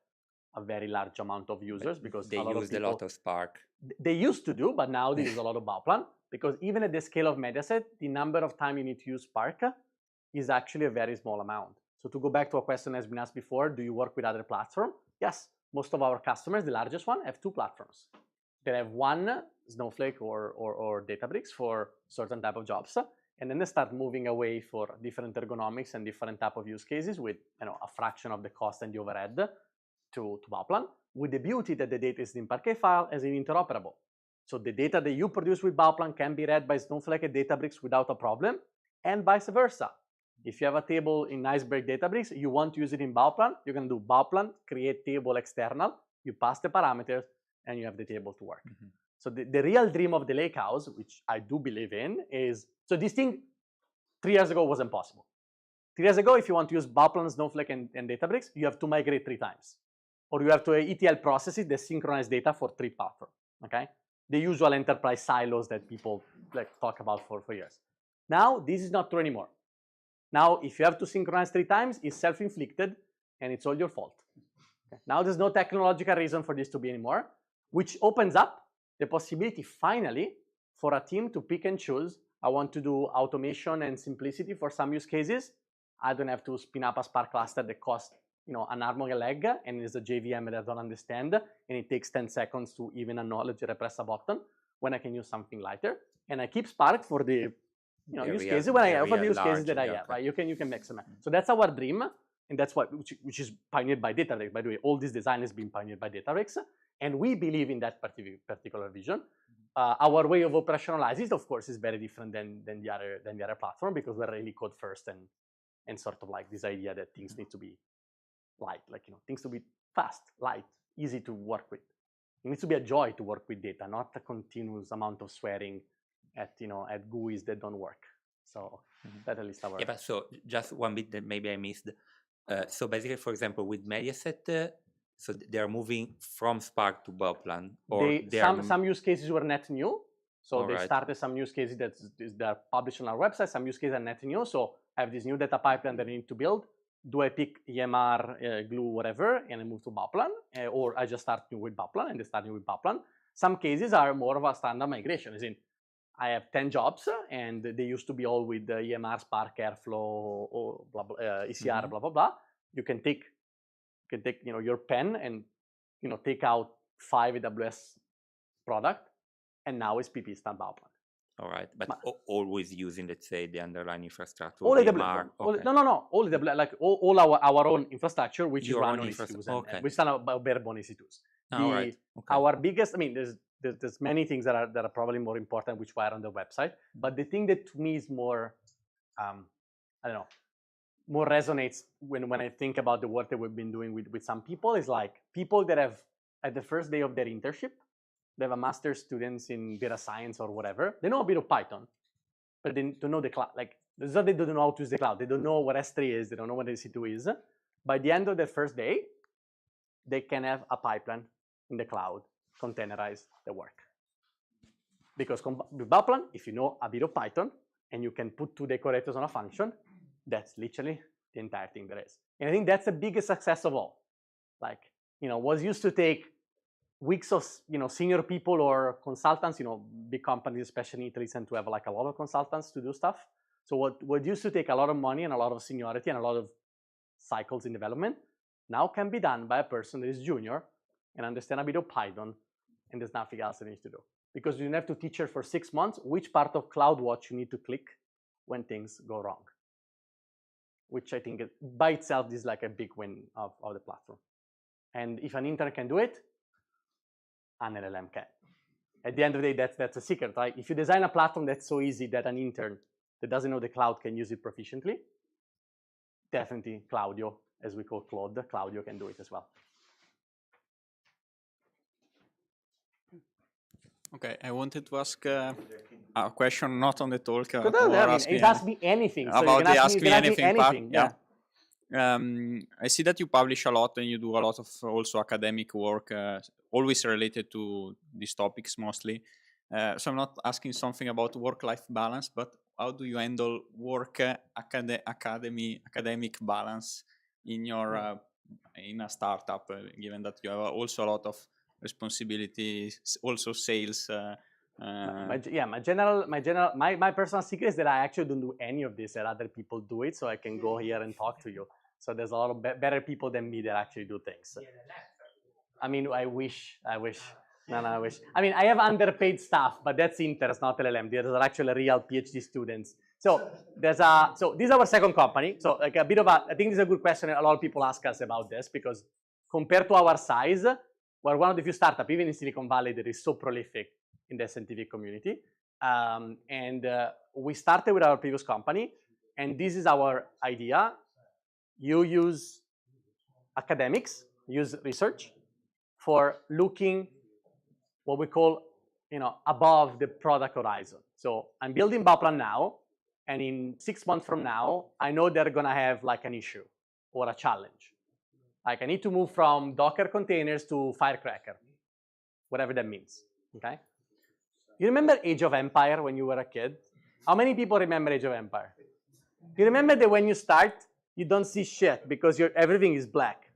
a very large amount of users because they use a lot of Spark. They used to do, but now they use a lot of Bauplan, because even at the scale of Mediaset, the number of time you need to use Spark is actually a very small amount. So to go back to a question that's been asked before, do you work with other platforms? Yes, most of our customers, the largest one, have two platforms. They have one, Snowflake or Databricks for certain type of jobs, and then they start moving away for different ergonomics and different type of use cases with a fraction of the cost and the overhead to Bauplan, with the beauty that the data is in Parquet file as interoperable. So the data that you produce with Bauplan can be read by Snowflake and Databricks without a problem, and vice versa. If you have a table in Iceberg Databricks, you want to use it in Bauplan, you can do Bauplan, create table external, you pass the parameters, and you have the table to work. Mm-hmm. So the real dream of the Lakehouse, which I do believe in, is, so this thing 3 years ago was impossible. 3 years ago, if you want to use Bauplan, Snowflake, and Databricks, you have to migrate 3 times. Or you have to ETL processes that synchronize data for 3 platforms, okay? The usual enterprise silos that people talk about for years. Now, this is not true anymore. Now, if you have to synchronize 3 times, it's self-inflicted, and it's all your fault. Okay? Now, there's no technological reason for this to be anymore, which opens up the possibility, finally, for a team to pick and choose. I want to do automation and simplicity for some use cases. I don't have to spin up a Spark cluster that costs an arm and a leg, and is a JVM that I don't understand, and it takes 10 seconds to even acknowledge or press a button, when I can use something lighter. And I keep Spark for the use cases when I have for the use cases that I have, right? You can mix them. So that's our dream, and that's what which is pioneered by Databricks. By the way, all this design has been pioneered by Databricks, and we believe in that particular vision. Our way of operationalizing it, of course, is very different than the other platform, because we're really code first, and sort of like this idea that things need to be light, things to be fast, light, easy to work with. It needs to be a joy to work with data, not a continuous amount of swearing at GUIs that don't work. So that at least our. Yeah, but so just one bit that maybe I missed. So basically, for example, with Mediaset, so they are moving from Spark to Bauplan, or some use cases were net new. So they started some use cases that are published on our website. Some use cases are net new. So I have this new data pipeline that I need to build. do I pick EMR, glue, whatever, and I move to Bauplan, or I just start new with Bauplan and they start new with Bauplan. Some cases are more of a standard migration, as in I have 10 jobs and they used to be all with EMR, Spark, Airflow, or blah, blah, ECR, blah, blah, blah. You can take your pen and take out 5 AWS product, and now it's PP stand Bauplan. All right, but always using, let's say, the underlying infrastructure. All EMR. AWS. No. All AWS, like all our own infrastructure, which Your is own run on infrastructure. EC2s, and which is about bare-bone EC2s. All right. Okay. Our biggest, I mean, there's many things that are probably more important, which were on the website. But the thing that to me is more, I don't know, more resonates when I think about the work that we've been doing with some people is like people that have at the first day of their internship, they have a master's students in data science or whatever. They know a bit of Python, but they don't know the cloud. Like, it's not they don't know how to use the cloud. They don't know what S3 is. They don't know what EC2 is. By the end of their first day, they can have a pipeline in the cloud, containerize the work. Because with Bauplan, if you know a bit of Python and you can put 2 decorators on a function, that's literally the entire thing there is. And I think that's the biggest success of all. Like, what used to take weeks of, senior people or consultants, big companies, especially in Italy, tend to have like a lot of consultants to do stuff. So what used to take a lot of money and a lot of seniority and a lot of cycles in development now can be done by a person that is junior and understand a bit of Python, and there's nothing else that needs to do. Because you don't have to teach her for 6 months which part of CloudWatch you need to click when things go wrong. Which I think by itself is like a big win of the platform. And if an intern can do it, an LLM can. At the end of the day, that's a secret, right? If you design a platform that's so easy that an intern that doesn't know the cloud can use it proficiently, definitely Claudio, as we call Claude, Claudio can do it as well. Okay, I wanted to ask a question not on the talk. Ask me anything. About the ask me anything part. Yeah. I see that you publish a lot and you do a lot of also academic work, always related to these topics mostly. So I'm not asking something about work-life balance, but how do you handle work academic balance in your in a startup, given that you have also a lot of responsibilities, also sales? My personal secret is that I actually don't do any of this, that other people do it, so I can go here and talk to you. So there's a lot of better people than me that actually do things. I mean, I wish. No, I wish. I mean, I have underpaid staff, but that's interns, not LLM. There are actually real PhD students. So this is our second company. So like a bit of I think this is a good question. A lot of people ask us about this because compared to our size, we're one of the few startups, even in Silicon Valley, that is so prolific in the scientific community. We started with our previous company, and this is our idea. You use academics, use research for looking what we call, above the product horizon. So I'm building Bauplan now, and in 6 months from now, I know they're gonna have like an issue or a challenge. Like I need to move from Docker containers to Firecracker, whatever that means, okay? You remember Age of Empire when you were a kid? How many people remember Age of Empire? You remember that when you start, you don't see shit because everything is black.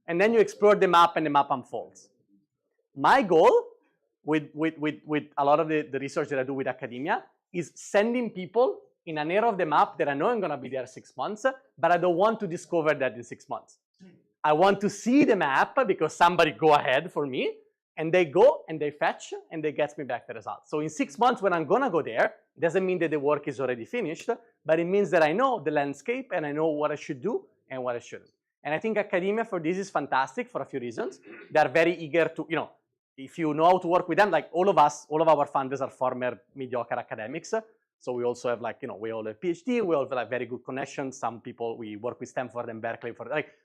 And then you explore the map and the map unfolds. My goal with a lot of the research that I do with academia is sending people in an area of the map that I know I'm gonna be there 6 months, but I don't want to discover that in 6 months. I want to see the map because somebody go ahead for me, and they go and they fetch and they get me back the results. So in 6 months when I'm gonna go there, it doesn't mean that the work is already finished, but it means that I know the landscape and I know what I should do and what I shouldn't. And I think academia for this is fantastic for a few reasons. They're very eager to, if you know how to work with them, like all of our founders are former mediocre academics. So we also have we all have PhD, we all have very good connections. Some people, we work with Stanford and Berkeley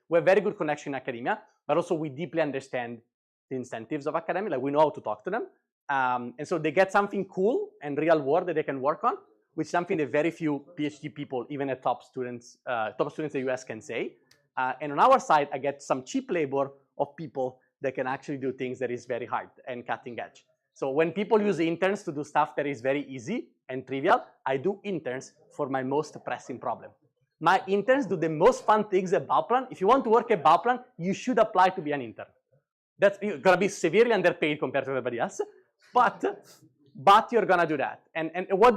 we have very good connection in academia, but also we deeply understand the incentives of academia, we know how to talk to them. And so they get something cool and real world that they can work on, which is something that very few PhD people, even at top students in the US can say. And on our side, I get some cheap labor of people that can actually do things that is very hard and cutting edge. So when people use interns to do stuff that is very easy and trivial, I do interns for my most pressing problem. My interns do the most fun things at Bauplan. If you want to work at Bauplan, you should apply to be an intern. That's you're gonna be severely underpaid compared to everybody else, but you're gonna do that. And what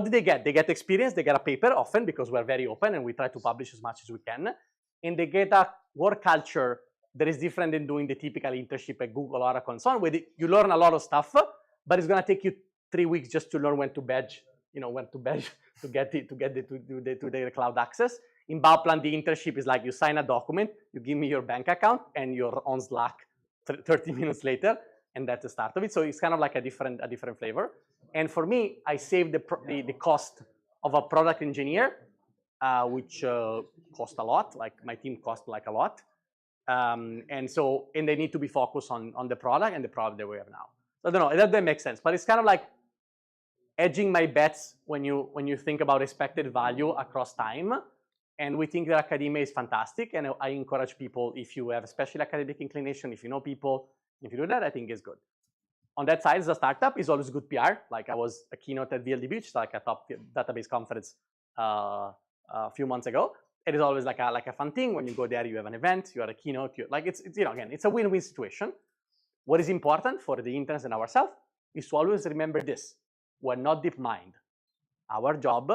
do they get? They get experience. They get a paper often because we're very open and we try to publish as much as we can. And they get a work culture that is different than doing the typical internship at Google, Oracle, and so on, where you learn a lot of stuff, but it's gonna take you 3 weeks just to learn when to badge, when to badge to get the cloud access. In Bauplan, the internship is like you sign a document, you give me your bank account, and you're on Slack 30 minutes later, and that's the start of it. So it's kind of like a different flavor. And for me, I save the cost of a product engineer, which cost a lot. Like my team cost like a lot, and they need to be focused on the product and the product that we have now. So I don't know that makes sense, but it's kind of like edging my bets when you think about expected value across time. And we think that academia is fantastic, and I encourage people, if you have a special academic inclination, if you know people, if you do that, I think it's good. On that side, as a startup, it's always good PR. Like I was a keynote at VLDB, which is like a top database conference a few months ago. It is always like a fun thing. When you go there, you have an event, you have a keynote. It's again, it's a win-win situation. What is important for the interns and ourselves is to always remember this: we're not DeepMind. Our job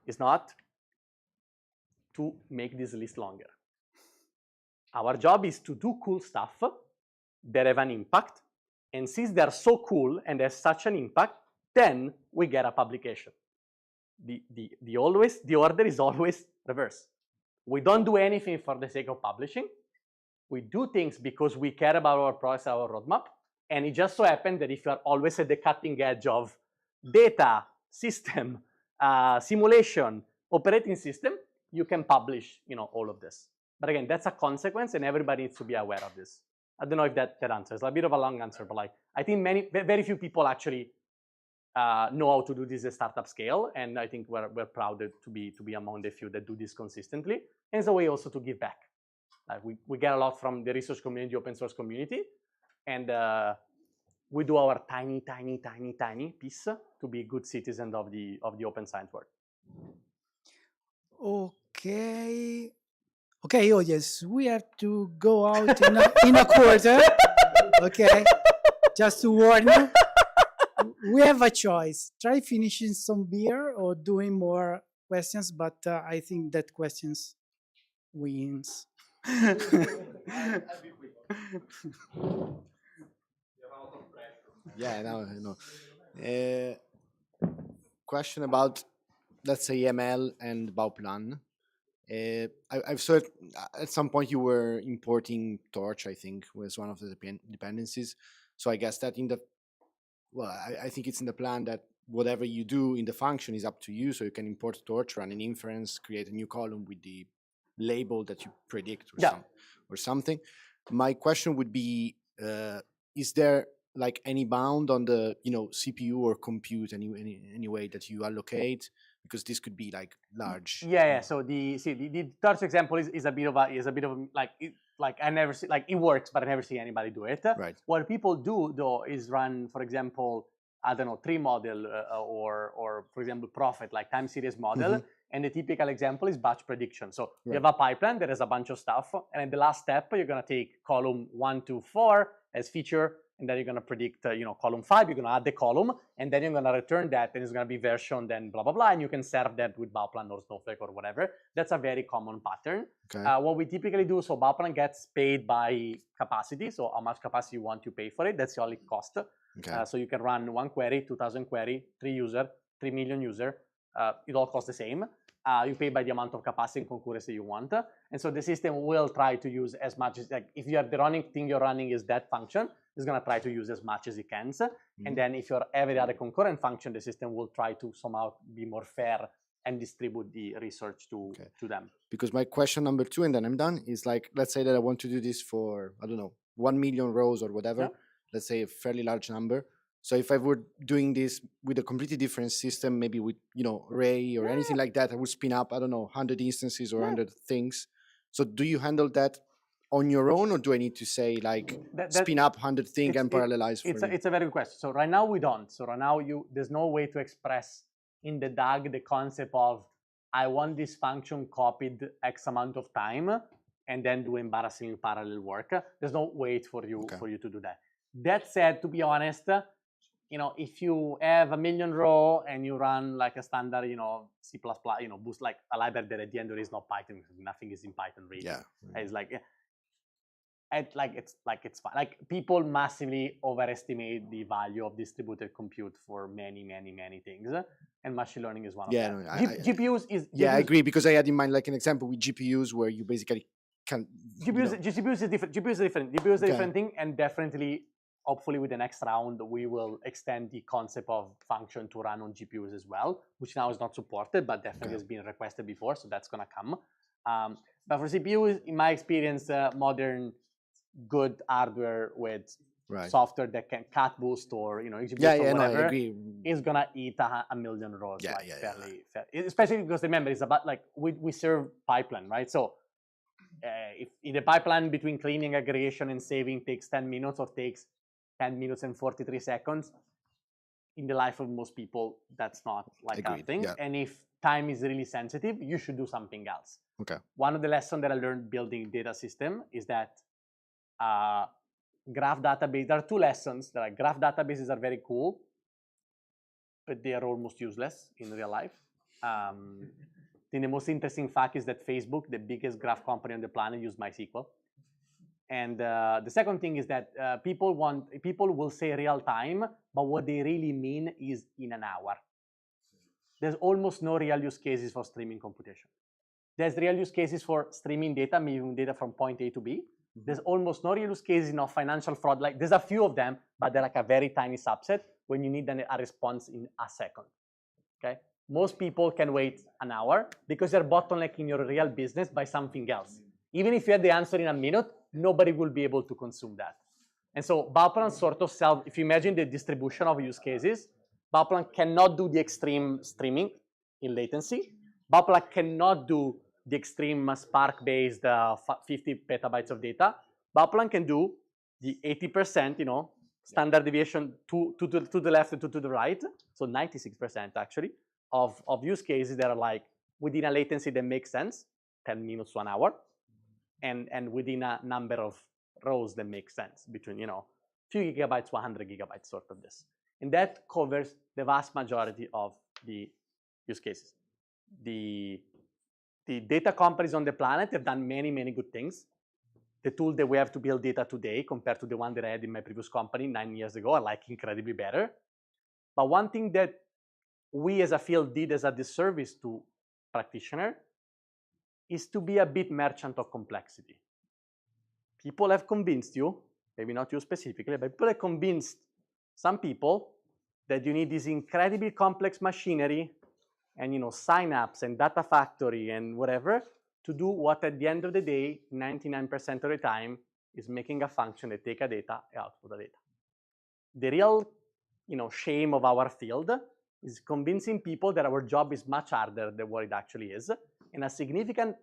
is not to make this list longer. Our job is to do cool stuff that have an impact, and since they're so cool and have such an impact, then we get a publication. The order is always reverse. We don't do anything for the sake of publishing. We do things because we care about our products, our roadmap, and it just so happens that if you are always at the cutting edge of data, system, simulation, operating system, you can publish, all of this. But again, that's a consequence, and everybody needs to be aware of this. I don't know if that answers. A bit of a long answer, but I think very few people actually know how to do this at startup scale, and I think we're proud to be among the few that do this consistently. And it's a way also to give back. We get a lot from the research community, open source community, and we do our tiny piece to be good citizens of the open science world. Okay, audience, we have to go out in a quarter. Okay, just to warn you, we have a choice: try finishing some beer or doing more questions. But I think that questions wins. I'll be quick. You're out of pressure. Yeah, no. Question about, let's say, ML and Bauplan. I've saw it, at some point you were importing Torch, I think, was one of the dependencies. So I guess that I think it's in the plan that whatever you do in the function is up to you. So you can import Torch, run an inference, create a new column with the label that you predict or something. My question would be, is there like any bound on the CPU or compute any way that you allocate? Because this could be like large. Yeah. So the Torch example is a bit of I never see, like, it works, but I never see anybody do it. Right. What people do though is run, for example, I don't know, tree model or for example, Prophet, like time series model. Mm-hmm. And the typical example is batch prediction. So you have a pipeline that has a bunch of stuff, and in the last step, you're gonna take column 1 to 4 as feature, and then you're gonna predict, column 5. You're gonna add the column, and then you're gonna return that, and it's gonna be version, then blah blah blah, and you can serve that with Bauplan or Snowflake or whatever. That's a very common pattern. Okay. What we typically do, so Bauplan gets paid by capacity, so how much capacity you want to pay for it. That's the only cost. Okay. So you can run 1 query, 2,000 query, 3 user, 3 million user. It all costs the same. You pay by the amount of capacity and concurrency you want. And so the system will try to use as much as, like, if you have the running thing you're running is that function, it's going to try to use as much as it can. Mm-hmm. And then if you're every other concurrent function, the system will try to somehow be more fair and distribute the research to them. Because my question number 2, and then I'm done, is like, let's say that I want to do this for, I don't know, 1 million rows or whatever. Yeah. Let's say a fairly large number. So if I were doing this with a completely different system, maybe with, Ray or anything like that, I would spin up, I don't know, 100 instances or 100 things. So do you handle that on your own, or do I need to say, like, spin up 100 things and parallelize for you? It's a very good question. So right now we don't. So right now there's no way to express in the DAG the concept of I want this function copied X amount of time and then do embarrassing parallel work. There's no wait for you to do that. That said, to be honest, if you have 1 million row and you run like a standard, C++, boost like a library that at the end there is no Python, nothing is in Python really. Yeah. It's like, it's fine. Like people massively overestimate the value of distributed compute for many, many, many things, and machine learning is one of them. GPUs is. Yeah, I agree, because I had in mind like an example with GPUs where you basically can. GPUs is different. GPUs is different. GPUs is a different thing, and definitely, hopefully, with the next round, we will extend the concept of function to run on GPUs as well, which now is not supported, but definitely has been requested before, so that's gonna come. But for CPUs, in my experience, modern good hardware with software that can cat boost or whatever is gonna eat 1 million rows fairly. Especially because remember, it's about like we serve pipeline, right? So if the pipeline between cleaning, aggregation, and saving takes 10 minutes or takes 10 minutes and 43 seconds, in the life of most people, that's not like a thing. Yeah. And if time is really sensitive, you should do something else. Okay. One of the lessons that I learned building data system is that graph database, there are 2 lessons. Graph databases are very cool, but they are almost useless in real life. Then the most interesting fact is that Facebook, the biggest graph company on the planet, use MySQL. And the second thing is that people will say real time, but what they really mean is in an hour. There's almost no real use cases for streaming computation. There's real use cases for streaming data, moving data from point A to B. There's almost no real use cases in financial fraud. Like there's a few of them, but they're like a very tiny subset when you need a response in a second. Okay, most people can wait an hour because they're bottlenecking your real business by something else. Even if you had the answer in a minute, nobody will be able to consume that. And so Bauplan sort of if you imagine the distribution of use cases, Bauplan cannot do the extreme streaming in latency. Bauplan cannot do the extreme Spark-based 50 petabytes of data. Bauplan can do the 80%, standard deviation to the left and to the right, so 96% actually, of use cases that are like within a latency that makes sense, 10 minutes to an hour, and within a number of rows that make sense between, few gigabytes to 100 gigabytes, sort of this. And that covers the vast majority of the use cases. The data companies on the planet have done many, many good things. The tool that we have to build data today compared to the one that I had in my previous company 9 years ago are like incredibly better. But one thing that we as a field did as a disservice to practitioner is to be a bit merchant of complexity. People have convinced you, maybe not you specifically, but people have convinced some people that you need this incredibly complex machinery and signups and data factory and whatever to do what at the end of the day, 99% of the time, is making a function that take a data and output the data. The real shame of our field is convincing people that our job is much harder than what it actually is. And a significant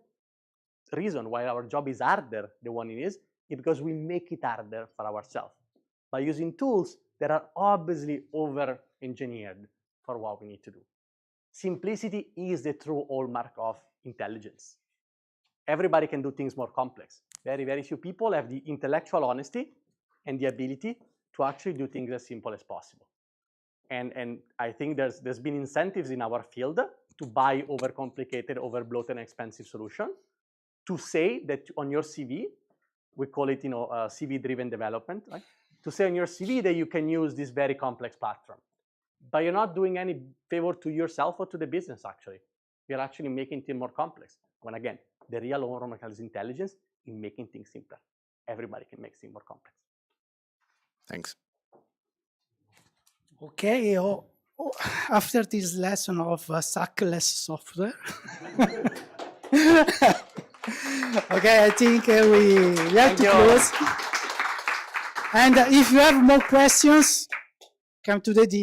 reason why our job is harder than what it is because we make it harder for ourselves by using tools that are obviously over-engineered for what we need to do. Simplicity is the true hallmark of intelligence. Everybody can do things more complex. Very, very few people have the intellectual honesty and the ability to actually do things as simple as possible. And I think there's been incentives in our field to buy overcomplicated, overbloated, and expensive solution, to say that on your CV, we call it CV-driven development, right? To say on your CV that you can use this very complex platform. But you're not doing any favor to yourself or to the business, actually. You're actually making things more complex. When again, the real hallmark is intelligence in making things simpler. Everybody can make things more complex. Thanks. Okay, after this lesson of suckless software, okay, I think we have to close. And if you have more questions, come to the dinner.